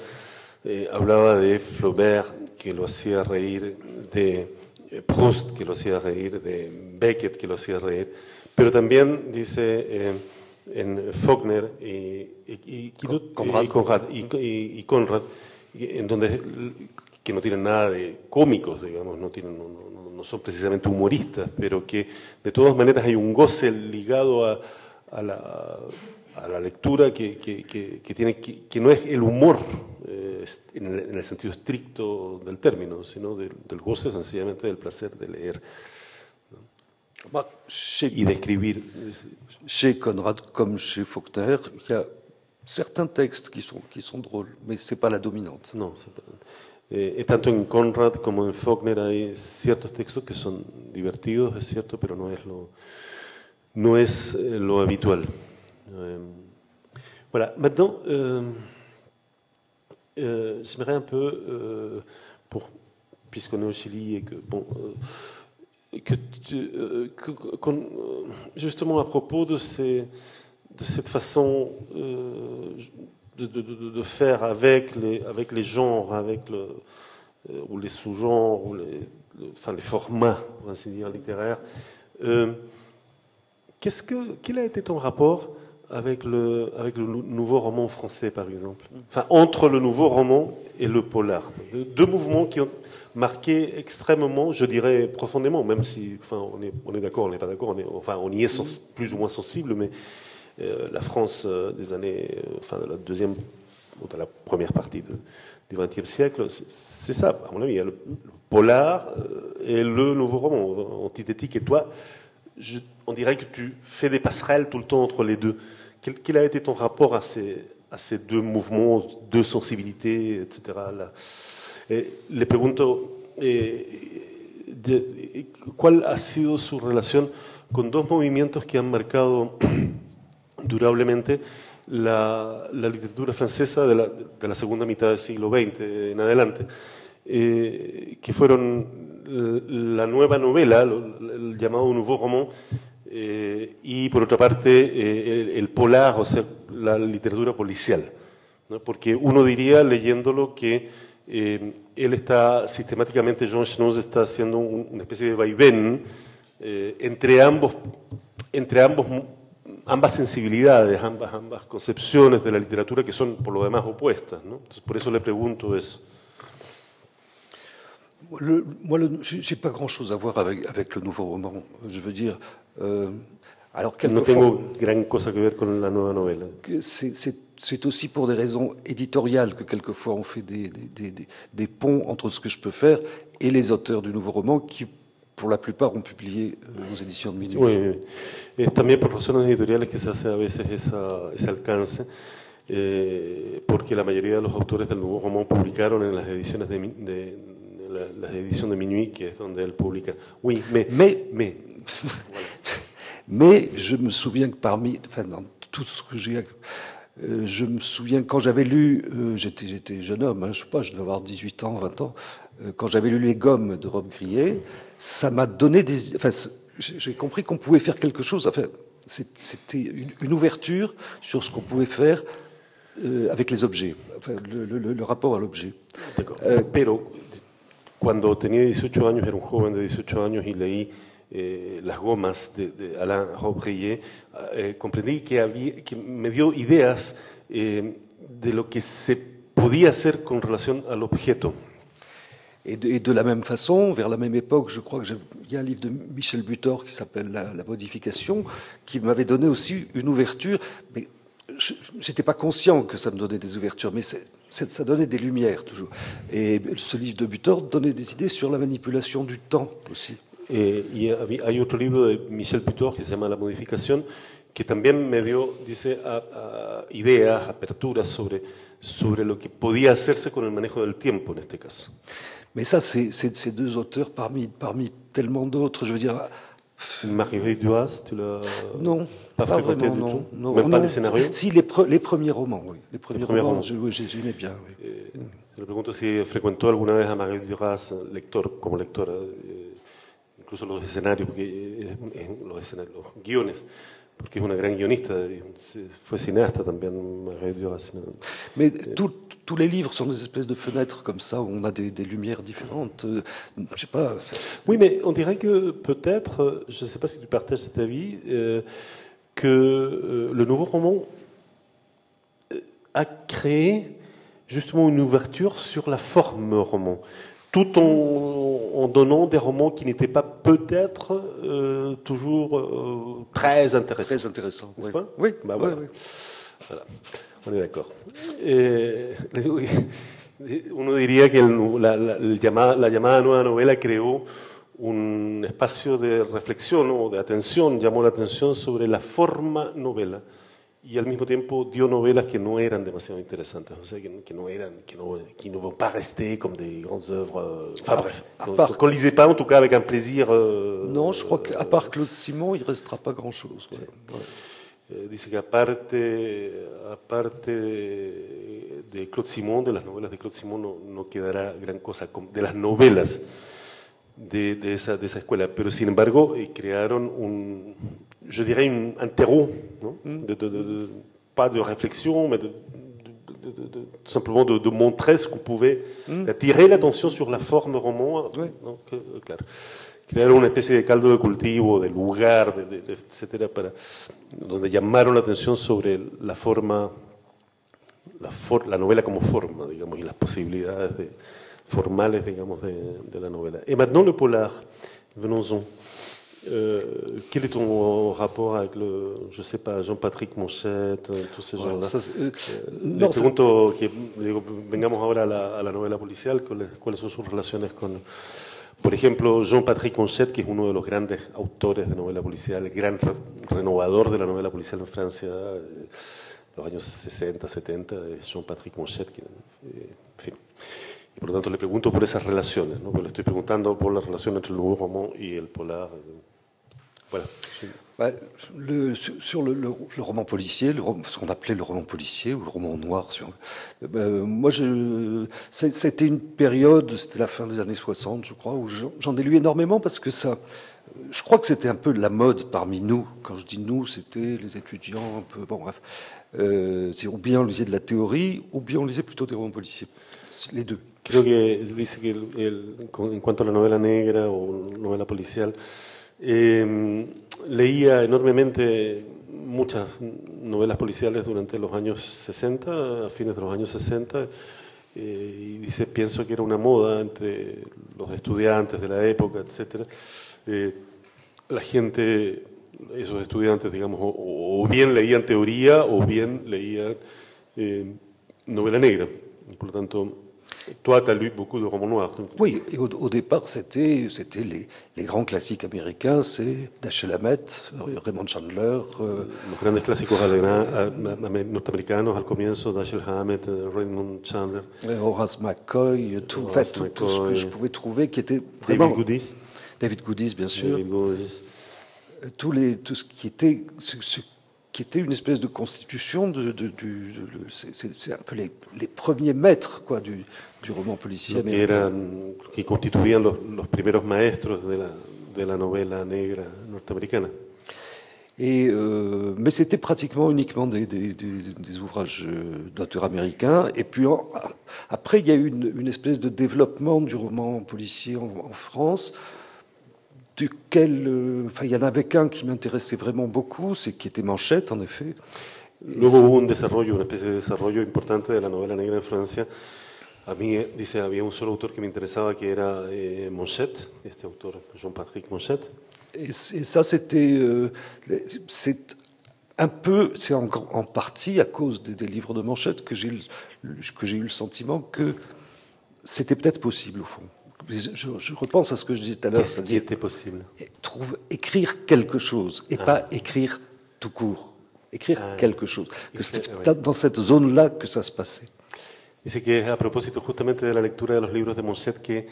Speaker 2: hablaba de Flaubert, que lo hacía reír, de Proust, que lo hacía reír, de Beckett, que lo hacía reír, pero también dice en Faulkner y Conrad, en donde que no tienen nada de cómicos, digamos, no son precisamente humoristas, pero que de todas maneras hay un goce ligado a la lectura que no es el humor en el sentido estricto del término, sino del goce sencillamente del placer de leer, ¿no? Y de escribir.
Speaker 3: Chez Conrad comme chez Faulkner, il y a certains textes qui sont drôles, mais c'est pas la dominante.
Speaker 2: No, tanto en Conrad como en Faulkner hay ciertos textos que son divertidos, es cierto, pero no es lo habitual. Voilà, maintenant, j'aimerais un peu, puisqu'on est au Chili et que, bon, justement à propos de cette façon de faire avec les genres, ou les sous-genres, ou les formats, on va ainsi dire, littéraires. Quel a été ton rapport avec le nouveau roman français, par exemple? Enfin, entre le nouveau roman et le polar. Deux mouvements qui ont marqué extrêmement, je dirais profondément, même si, enfin, on est d'accord, on n'est pas d'accord, on y est plus ou moins sensible, mais la France des années, enfin, de la deuxième ou de la première partie du XXe siècle, c'est ça, à mon avis. Il y a le polar et le nouveau roman antithétique. Et toi, on dirait que tu fais des passerelles tout le temps entre les deux. Quel a été ton rapport à à ces deux mouvements, deux sensibilités, etc. Le pregunto, ¿cuál ha sido su relación con dos movimientos que han marcado durablemente la literatura francesa de la segunda mitad del siglo XX en adelante, que fueron la nueva novela, el llamado Nouveau Roman, y por otra parte el polar, o sea, la literatura policial, ¿no? Porque uno diría, leyéndolo, que él está sistemáticamente, Jean Schnoz está haciendo una especie de vaivén entre ambas sensibilidades, ambas concepciones de la literatura que son por lo demás opuestas, ¿no? Entonces, por eso le pregunto eso.
Speaker 3: Moi, je n'ai pas grand-chose à voir avec le nouveau roman. Je veux dire, alors
Speaker 2: no tengo gran cosa que ver con la nueva novela.
Speaker 3: C'est aussi pour des raisons éditoriales que quelquefois on fait des ponts entre ce que je peux faire et les auteurs du nouveau roman qui, pour la plupart, ont publié aux éditions de Minuit.
Speaker 2: Oui, es también por razones editoriales que se hace a veces ese alcance, porque la mayoría de los autores del Nouveau Roman publicaron en las ediciones las ediciones de Minuit, que es donde él publica. Oui, mais
Speaker 3: voilà. Mais je me souviens que dans tout ce que j'ai, je me souviens quand j'avais lu, j'étais jeune homme, hein, je sais pas, je devais avoir 18 ans, 20 ans, quand j'avais lu Les Gommes de Rob Grillet, ça m'a donné j'ai compris qu'on pouvait faire quelque chose. Enfin, c'était une ouverture sur ce qu'on pouvait faire avec les objets, enfin, le rapport à l'objet.
Speaker 2: Pero cuando tenía 18 años, era un joven de 18 años y leí Las Gomas de Alain Robbe-Grillet, comprendí que me dio ideas de lo que se podía hacer con relación al objeto.
Speaker 3: Et de la même façon, vers la même époque, je crois qu'il y a un livre de Michel Butor qui s'appelle la modification, qui m'avait donné aussi une ouverture. Mais je n'étais pas conscient que ça me donnait des ouvertures, mais ça donnait des lumières toujours. Et ce livre de Butor donnait des idées sur la manipulation du temps aussi.
Speaker 2: Y hay otro libro de Michel Butor que se llama La modificación, que también me dio, dice, ideas, aperturas sobre lo que podía hacerse con el manejo del tiempo en este caso.
Speaker 3: Mais ça, c'est ces deux auteurs parmi tellement d'autres, je veux dire.
Speaker 2: Marguerite Duras, tu l'as
Speaker 3: non, pas vraiment, non.
Speaker 2: Même pas les scénarios.
Speaker 3: Si, les premiers romans, oui. Les premiers romans, j'aimais bien. Oui.
Speaker 2: Se le pregunto si frecuentó alguna vez a Marguerite Duras como lectora, incluso los escenarios, porque los guiones, porque es una gran guionista, fue cinéaste también, Marguerite Duras.
Speaker 3: Mais tous les livres sont des espèces de fenêtres comme ça, où on a des lumières différentes. Je sais pas.
Speaker 2: Oui, mais on dirait que peut-être, je ne sais pas si tu partages cet avis, que le nouveau roman a créé justement une ouverture sur la forme roman, tout en donnant des romans qui n'étaient pas peut-être toujours très intéressants.
Speaker 3: Très intéressants,
Speaker 2: n'est-ce
Speaker 3: oui.
Speaker 2: pas?
Speaker 3: Oui,
Speaker 2: bah, voilà.
Speaker 3: Oui.
Speaker 2: Voilà. On est d'accord. Uno diría que la llamada nueva novela creó un espacio de reflexión o de atención, llamó la atención sobre la forma novela y al mismo tiempo dio novelas que no eran demasiado interesantes, o sea, qui ne vont pas rester comme des grandes œuvres, enfin bref, qu'on ne lisait pas en tout cas avec un plaisir.
Speaker 3: Non, je crois qu'à part Claude Simon, il ne restera pas grand-chose.
Speaker 2: Sí. Ouais. Dice que aparte de Claude Simon, de las novelas de Claude Simon, no quedará gran cosa, de las novelas de esa escuela, pero sin embargo crearon je dirais un terreau, ¿no? Pas de réflexion, mais tout simplement de montrer ce qu'on pouvait, d'attirer l'attention sur la forme roman, donc, claro. Crearon una especie de caldo de cultivo, de lugar, etcétera, donde llamaron la atención sobre la forma, la novela como forma, digamos, y las posibilidades formales, digamos, de la novela. Et maintenant le polar, venons-en. Quel est ton rapport avec je sais pas, Jean-Patrick Monchette, tous ces gens-là? Le pregunto vengamos ahora a la novela policial, ¿cuáles son sus relaciones con, por ejemplo, Jean-Patrick Monchette, que es uno de los grandes autores de novela policial, el gran renovador de la novela policial en Francia, los años 60, 70, es Jean-Patrick Monchet, en fin. Y por lo tanto le pregunto por esas relaciones, ¿no? Porque le estoy preguntando por la relación entre el nouveau roman y el polar. Voilà. Sí.
Speaker 3: Bah, sur le roman policier, ce qu'on appelait le roman policier ou le roman noir, moi, c'était une période, c'était la fin des années 60, je crois, où j'en ai lu énormément parce que ça, je crois que c'était un peu la mode parmi nous. Quand je dis nous, c'était les étudiants, un peu, bon bref. Ou bien on lisait de la théorie, ou bien on lisait plutôt des romans policiers. Les deux.
Speaker 2: Creo que dice que en cuanto a la novela negra o novela policial, leía enormemente muchas novelas policiales durante los años 60, a fines de los años 60, y dice, pienso que era una moda entre los estudiantes de la época, etc. La gente, esos estudiantes, digamos, o bien leían teoría o bien leían novela negra. Por lo tanto, toi, tu as lu beaucoup de romans noirs.
Speaker 3: Oui, et au départ, c'était les grands classiques américains, c'est Dashiell Hammett, Raymond Chandler.
Speaker 2: Los grandes clásicos norteamericanos al comienzo, Dashiell Hammett, Raymond Chandler.
Speaker 3: Horace McCoy, tout ce que je pouvais trouver qui était vraiment...
Speaker 2: David Goodies.
Speaker 3: David Goodies, bien sûr.
Speaker 2: David Goodies.
Speaker 3: Tout ce qui était une espèce de constitution c'est un peu les premiers maîtres quoi, du roman policier américain.
Speaker 2: Qui constituían los primeros maestros de la novela negra norteamericana.
Speaker 3: Mais c'était pratiquement uniquement des ouvrages d'auteurs américains. Et puis après, il y a eu une espèce de développement du roman policier en France, duquel, il y en avait qu'un qui m'intéressait vraiment beaucoup, qui était Manchette, en effet.
Speaker 2: Luego hubo una especie de desarrollo importante de la novela negra en Francia. A mí, dice, había un solo autor que me interesaba, que era Monchet, este autor, Jean-Patrick Monchet.
Speaker 3: Et ça, c'est en partie à cause des livres de Manchette que j'ai eu le sentiment que c'était peut-être possible, au fond. Je repense à ce que je disais tout à l'heure.
Speaker 2: Qu'est-ce qui était possible?
Speaker 3: Écrire quelque chose, et pas écrire tout court. Écrire quelque chose. Que c'était dans cette zone-là que ça se passait.
Speaker 2: Dice que a propósito justamente de la lectura de los libros de Monchet que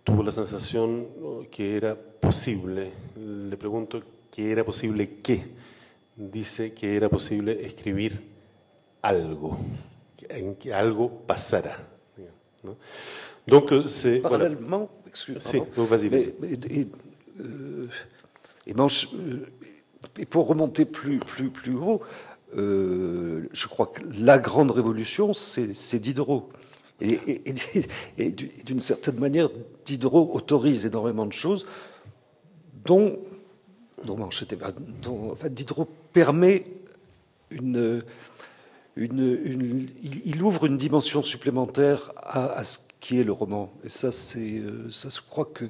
Speaker 2: tuvo la sensación que era posible. Le pregunto, ¿qué era posible qué? Dice que era posible escribir algo, que algo pasara. ¿No? Donc,
Speaker 3: parallèlement,
Speaker 2: voilà.
Speaker 3: excusez-moi.
Speaker 2: Sí, vas-y.
Speaker 3: Et pour remonter plus haut, je crois que la grande révolution, c'est Diderot. Et d'une certaine manière, Diderot autorise énormément de choses dont Diderot permet il ouvre une dimension supplémentaire à ce qui est le roman. Et ça, je crois que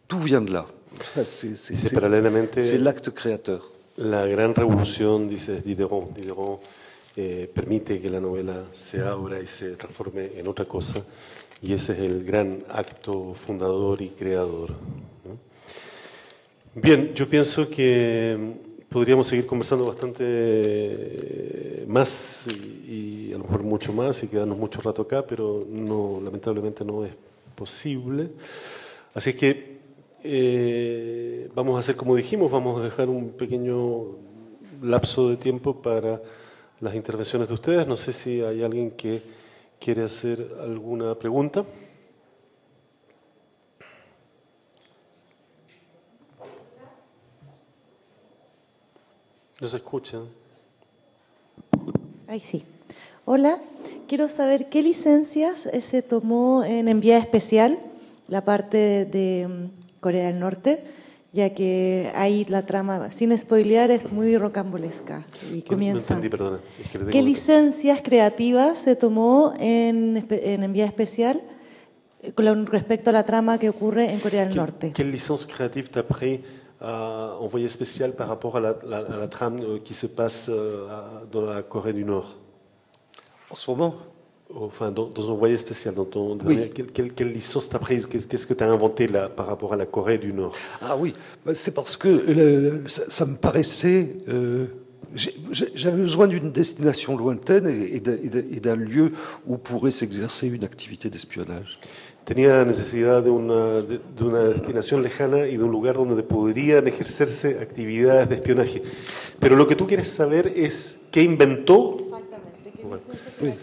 Speaker 3: tout vient de là. C'est l'acte créateur.
Speaker 2: La gran revolución, dice Diderot. Diderot permite que la novela se abra y se transforme en otra cosa, y ese es el gran acto fundador y creador, ¿no? Bien, yo pienso que podríamos seguir conversando bastante más y a lo mejor mucho más y quedarnos mucho rato acá, pero no, lamentablemente no es posible. Así es que vamos a hacer como dijimos, vamos a dejar un pequeño lapso de tiempo para las intervenciones de ustedes. No sé si hay alguien que quiere hacer alguna pregunta. ¿No se escucha?
Speaker 4: Ahí sí. Hola, quiero saber qué licencias se tomó en Enviada Especial, la parte de Corea del Norte, ya que ahí la trama, sin spoilear, es muy rocambolesca. Y comienza.
Speaker 2: No entendí, perdona.
Speaker 4: ¿Qué licencias creativas se tomó en Enviada Especial con respecto a la trama que ocurre en Corea del Norte?
Speaker 2: Quelle licence créative t'as pris à Envoyé spécial par rapport à la trame qui se passe dans la Corée du Nord?
Speaker 3: En ce moment,
Speaker 2: Enfin, dans un voyage spécial, dans ton
Speaker 3: Oui.
Speaker 2: dernier, quelle licence t'as prise? Qu'est-ce que tu as inventé là par rapport à la Corée du Nord?
Speaker 3: Ah oui, c'est parce que ça me paraissait... j'avais besoin d'une destination lointaine et d'un lieu où pourrait s'exercer une activité d'espionnage.
Speaker 2: Tenía necesidad de una destinación lejana y de un lugar donde podrían ejercerse actividades de espionaje. Pero lo que tú quieres saber es qué inventó.
Speaker 3: Oui.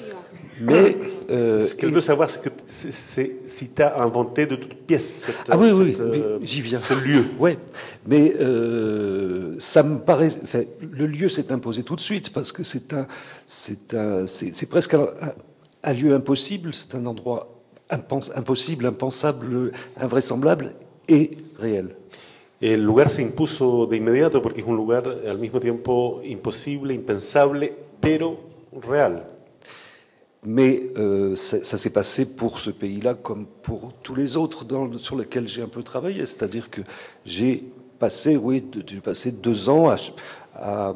Speaker 3: Mais
Speaker 2: Ce que je veux savoir, c'est si tu as inventé de toutes pièces
Speaker 3: oui, j'y viens.
Speaker 2: ce lieu.
Speaker 3: Ouais, mais ça me paraît. Enfin, le lieu s'est imposé tout de suite parce que c'est presque un lieu impossible. C'est un endroit impossible, impensable, invraisemblable et réel.
Speaker 2: El lugar se impuso de inmediato porque es un lugar al mismo tiempo imposible, impensable, pero real.
Speaker 3: Mais ça s'est passé pour ce pays-là comme pour tous les autres sur lesquels j'ai un peu travaillé. C'est-à-dire que j'ai passé 2 ans à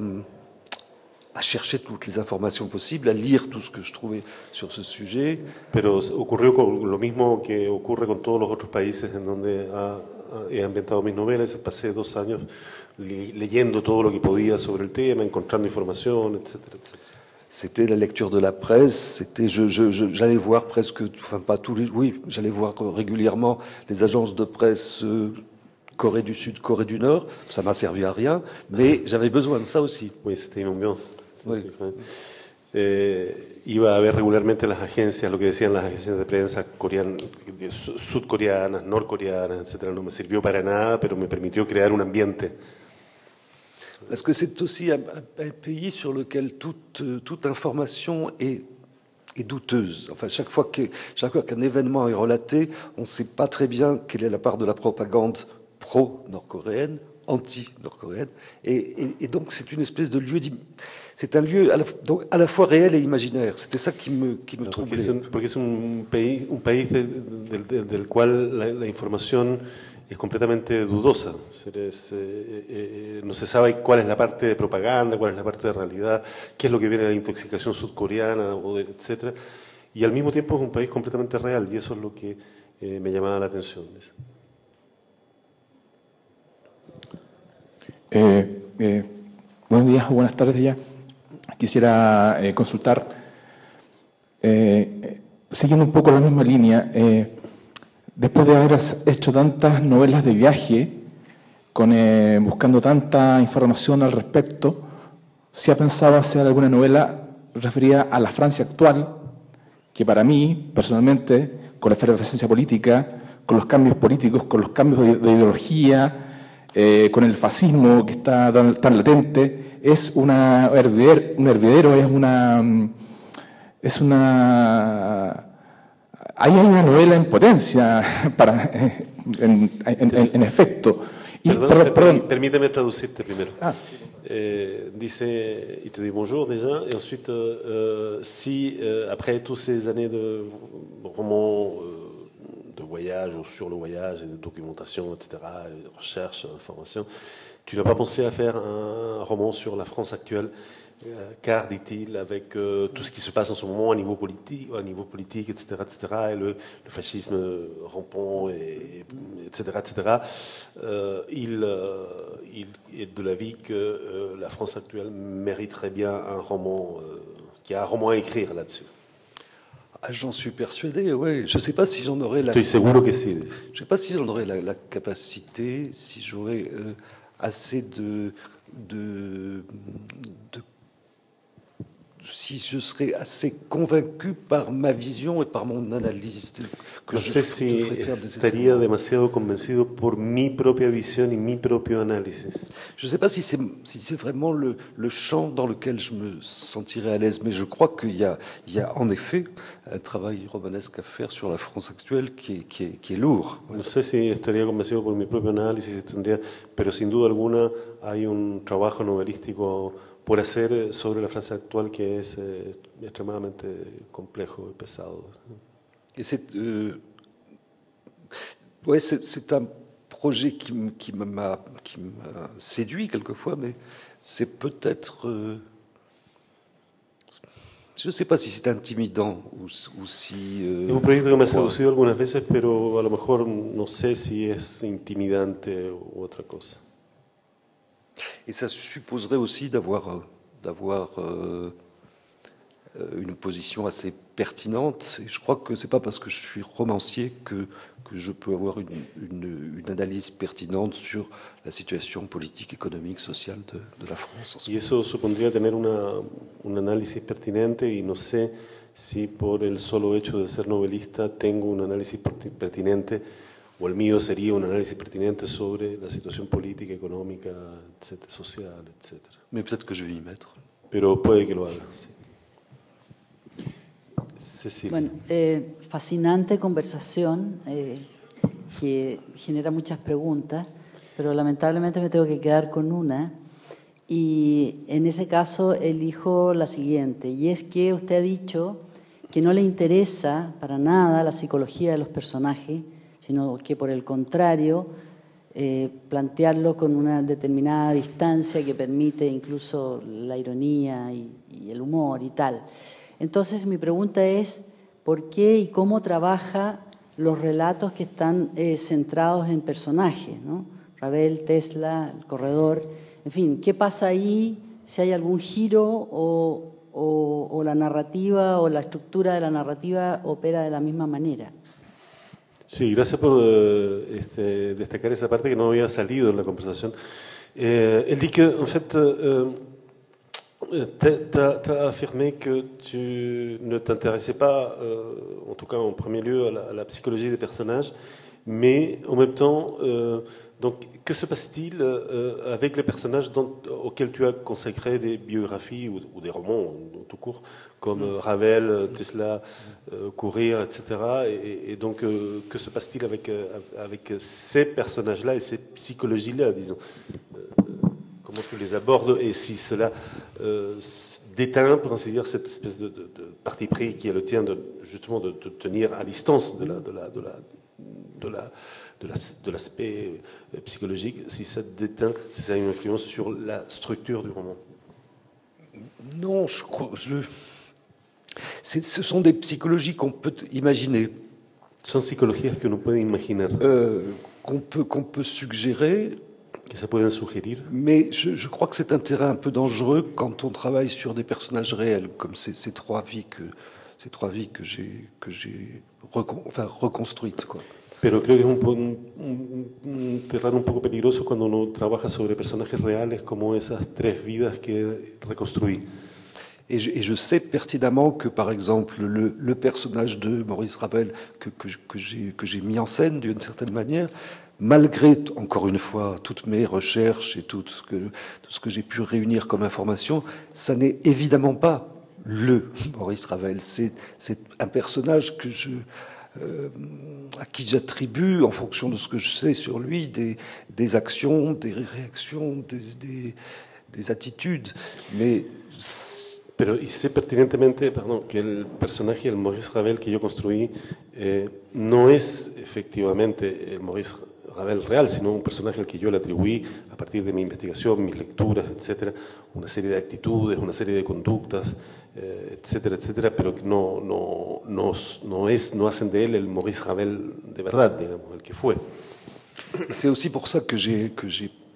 Speaker 3: chercher toutes les informations possibles, à lire tout ce que je trouvais sur ce sujet.
Speaker 2: Pero ocurrió con lo mismo que ocurre con todos los otros países en donde he ambientado mis novelas. Pasé 2 años leyendo todo lo que podía sobre el tema, encontrando información, etcétera, etcétera.
Speaker 3: C'était la lecture de la presse, c'était j'allais voir presque, enfin pas tous les, oui, j'allais voir régulièrement les agences de presse Corée du Sud, Corée du Nord. Ça m'a servi à rien, mais j'avais besoin de ça aussi.
Speaker 2: Oui, c'était une ambiance.
Speaker 3: Oui.
Speaker 2: Iba a ver regularmente las agencias, lo que decían las agencias de prensa sudcoreanas, norcoreanas, etcétera. No me sirvió para nada, pero me permitió crear un ambiente.
Speaker 3: Parce que c'est aussi un pays sur lequel toute information est douteuse. Enfin, chaque fois qu'un événement est relaté, on ne sait pas très bien quelle est la part de la propagande pro-nord-coréenne, anti-nord-coréenne. Et donc, c'est une espèce de lieu... C'est un lieu à la fois réel et imaginaire. C'était ça qui me troublait.
Speaker 2: Porque es un país del cual la información es completamente dudosa. No se sabe cuál es la parte de propaganda, cuál es la parte de realidad, qué es lo que viene de la intoxicación sudcoreana, etc. Y al mismo tiempo es un país completamente real, y eso es lo que me llamaba la atención.
Speaker 5: Buenos días o buenas tardes ya. Quisiera consultar, siguiendo un poco la misma línea, después de haber hecho tantas novelas de viaje, buscando tanta información al respecto, ¿si ha pensado hacer alguna novela referida a la Francia actual, que para mí, personalmente, con la efervescencia política, con los cambios políticos, con los cambios de ideología, con el fascismo que está tan latente, es un hervidero, ahí hay una novela en potencia, en efecto.
Speaker 2: Perdón, permíteme traducirte primero.
Speaker 5: Sí.
Speaker 2: Dice, il te dit bonjour déjà, et ensuite, si après toutes ces années de romans de voyage ou sur le voyage, et de documentation, etc., de recherche, d'information, tu n'as pas pensé à faire un roman sur la France actuelle, car, dit-il, avec tout ce qui se passe en ce moment au niveau politique, etc., et le fascisme rampant, etc., il est de l'avis que la France actuelle mériterait bien un roman, qu'il y a un roman à écrire là-dessus.
Speaker 3: Ah, j'en suis persuadé, oui. Je ne sais pas si j'en aurais la...
Speaker 2: Estoy seguro que sí.
Speaker 3: Je ne sais pas si j'en aurais la capacité, si j'aurais assez si je serais assez convaincu par ma vision et par mon analyse.
Speaker 2: No sé si estaría demasiado convencido por mi propia visión y mi propio análisis.
Speaker 3: Je ne sais pas si c'est vraiment le champ dans lequel je me sentirais à l'aise, mais je crois qu'il y a en effet un travail romanesque à faire sur la France actuelle qui est lourd.
Speaker 2: No sé si estaría convencido por mi propio análisis, pero sin duda alguna hay un trabajo novelístico por hacer sobre la Francia actual que es extremadamente complejo y pesado.
Speaker 3: Et c'est un projet qui m'a séduit quelquefois, mais c'est peut-être Je ne sais pas si c'est intimidant ou si...
Speaker 2: Es un proyecto que me ha seducido algunas veces, pero a lo mejor no sé si es intimidante u otra cosa.
Speaker 3: Et ça supposerait aussi d'avoir une position assez pertinente. Et je crois que c'est pas parce que je suis romancier que je peux avoir une analyse pertinente sur la situation politique, économique, sociale de la France.
Speaker 2: Y eso supondría tener un análisis pertinente y no sé si por el solo hecho de ser novelista tengo un análisis pertinente o el mío sería un análisis pertinente sobre la situación política, económica, etcétera, social, etcétera.
Speaker 3: Mais peut-être que je vais y mettre.
Speaker 2: Pero puede que lo haga, sí. Cecilia.
Speaker 6: Bueno, fascinante conversación que genera muchas preguntas, pero lamentablemente me tengo que quedar con una. Y en ese caso elijo la siguiente, y es que usted ha dicho que no le interesa para nada la psicología de los personajes, sino que por el contrario plantearlo con una determinada distancia que permite incluso la ironía y el humor y tal. Entonces mi pregunta es, ¿por qué y cómo trabaja los relatos que están centrados en personajes, ¿no? Ravel, Tesla, el corredor, en fin, ¿qué pasa ahí? Si hay algún giro o la narrativa o la estructura de la narrativa opera de la misma manera.
Speaker 2: Sí, gracias por destacar esa parte que no había salido en la conversación. Elle dit que, en fait, t'as affirmé que tu ne t'intéressais pas, en tout cas en premier lieu, à la psychologie des personnages, mais en même temps, donc, que se passe-t-il avec les personnages auxquels tu as consacré des biographies ou des romans tout court, comme Ravel, Tesla, Courir, etc. Et donc, que se passe-t-il avec ces personnages-là et ces psychologies-là, disons comment tu les abordes et si cela déteint, pour ainsi dire, cette espèce de parti pris qui est le tien, justement de te tenir à distance de l'aspect psychologique, si ça déteint, si ça a une influence sur la structure du roman.
Speaker 3: Non, je crois. Ce sont des psychologies qu'on peut imaginer.
Speaker 2: Son psicologías que uno puede imaginar.
Speaker 3: Qu'on peut suggérer.
Speaker 2: Que se pueden sugerir.
Speaker 3: Mais je crois que c'est un terrain un peu dangereux quand on travaille sur des personnages réels, comme ces trois vies que j'ai reconstruites, quoi.
Speaker 2: Pero creo que es un terreno un poco peligroso cuando uno trabaja sobre personajes reales como esas tres vidas que reconstruí.
Speaker 3: Et je sais pertinemment que, par exemple, le personnage de Maurice Ravel que j'ai mis en scène d'une certaine manière, malgré, encore une fois, toutes mes recherches et tout ce que j'ai pu réunir comme information, ça n'est évidemment pas le Maurice Ravel. C'est un personnage à qui j'attribue, en fonction de ce que je sais sur lui, des actions, des réactions, des attitudes. Mais...
Speaker 2: Pero y sé pertinentemente, perdón, que el personaje, el Maurice Ravel que yo construí, no es efectivamente el Maurice Ravel real, sino un personaje al que yo le atribuí, a partir de mi investigación, mis lecturas, etcétera, una serie de actitudes, una serie de conductas, etcétera, etcétera, pero que no hacen de él el Maurice Ravel de verdad, digamos, el que fue.
Speaker 3: C'est aussi pour ça que j'ai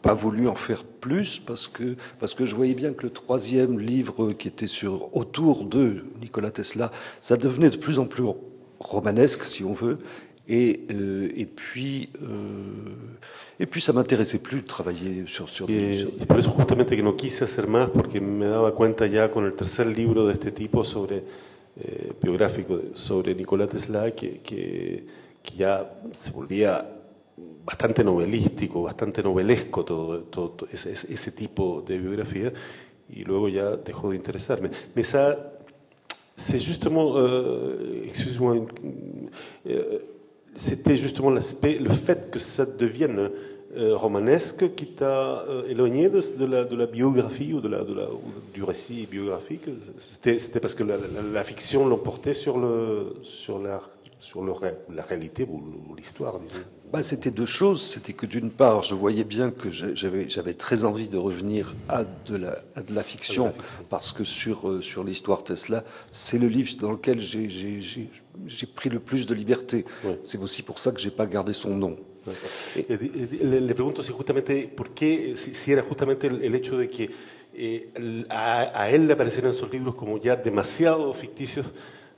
Speaker 3: pas voulu en faire plus, parce que je voyais bien que le troisième livre qui était autour de Nikola Tesla, ça devenait de plus en plus romanesque, si on veut, et puis ça m'intéressait plus de travailler sur
Speaker 2: y por eso justamente que no quise hacer más, porque me daba cuenta ya con el tercer libro de este tipo sobre biográfico sobre Nikola Tesla que ya se volvía bastante novelístico, bastante novelesco todo ese tipo de biografía, y luego ya dejó de interesarme. Mais ça, c'est justement, excuse-moi, c'était justement le fait que ça devienne romanesque qui t'a éloigné de la biographie ou du récit biographique. C'était parce que la fiction l'emportait sur la réalité ou l'histoire, disons.
Speaker 3: C'était deux choses. C'était que d'une part, je voyais bien que j'avais très envie de revenir à de la fiction, parce que sur l'histoire Tesla, c'est le livre dans lequel j'ai pris le plus de liberté.
Speaker 2: Ouais.
Speaker 3: C'est aussi pour ça que j'ai pas gardé son nom.
Speaker 2: Le pregunto si justamente, ¿por qué? Si era justamente el hecho de que a él le aparecieran esos libros como ya demasiado ficticios,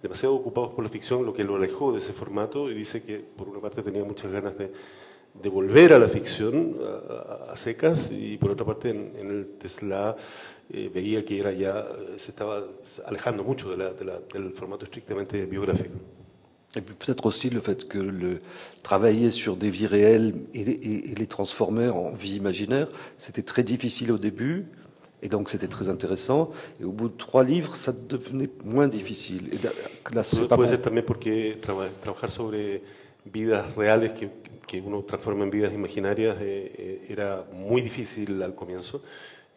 Speaker 2: demasiado ocupados por la ficción, lo que lo alejó de ese formato, y dice que por una parte tenía muchas ganas de volver a la ficción a secas, y por otra parte en el Tesla veía que era ya se estaba alejando mucho del formato estrictamente biográfico.
Speaker 3: Et puis peut-être aussi le fait que travailler sur des vies réelles et les transformer en vie imaginaire, c'était très difficile au début, et donc c'était très intéressant. Et au bout de 3 livres, ça devenait moins difficile. Et là,
Speaker 2: Puede ser también porque trabajar sobre vidas reales que uno transforma en vidas imaginarias era muy difícil al comienzo,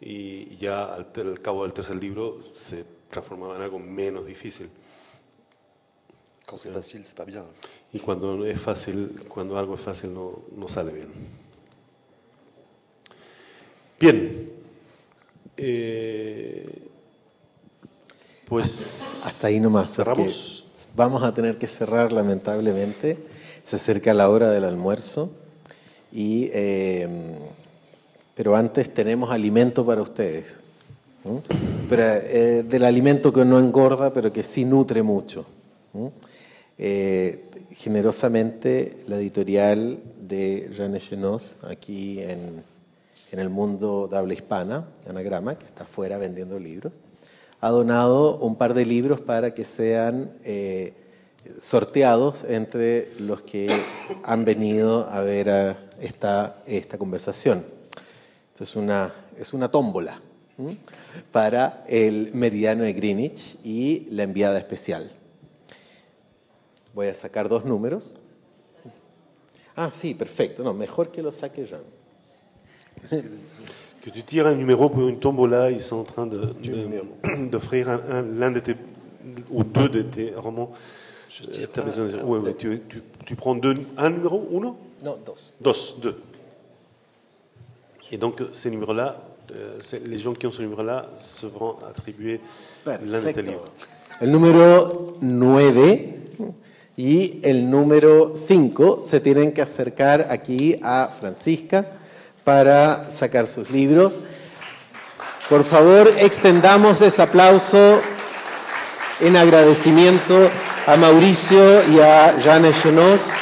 Speaker 2: y ya al cabo del tercer libro se transformaba en algo menos difícil.
Speaker 3: Quand c'est facile, c'est pas bien.
Speaker 2: Y cuando algo es fácil no sale bien. Bien. Pues
Speaker 1: hasta ahí nomás.
Speaker 2: Cerramos.
Speaker 1: Vamos a tener que cerrar lamentablemente. Se acerca la hora del almuerzo. Pero antes tenemos alimento para ustedes. Pero, del alimento que no engorda, pero que sí nutre mucho. Generosamente la editorial de Jean Echenós, aquí en el mundo de habla hispana, Anagrama, que está afuera vendiendo libros, ha donado un par de libros para que sean sorteados entre los que han venido a ver esta conversación. Entonces es una tómbola para el Meridiano de Greenwich y la enviada especial. Voy a sacar 2 números. Ah, sí, perfecto. No, mejor que lo saque Jean.
Speaker 2: Que tu tires un numéro pour une tombola, ils sont en train d'offrir l'un de tes, ou 2 de tes romans.
Speaker 3: Je tire
Speaker 2: ouais, tu prends un numéro, uno?
Speaker 1: Non, 2.
Speaker 2: 2. Et donc ces numéros-là, les gens qui ont ce numéro-là se verront attribuer l'un de tes livres.
Speaker 1: El número 9 y el número 5 se tienen que acercar aquí a Francisca para sacar sus libros. Por favor, extendamos ese aplauso en agradecimiento a Mauricio y a Jean Echenós.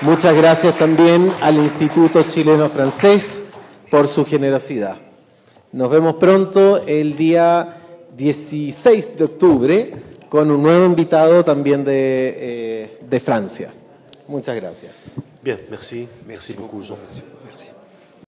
Speaker 1: Muchas gracias también al Instituto Chileno Francés por su generosidad. Nos vemos pronto el día 16 de octubre con un nuevo invitado también de Francia. Muchas gracias.
Speaker 2: Bien, merci beaucoup Jean.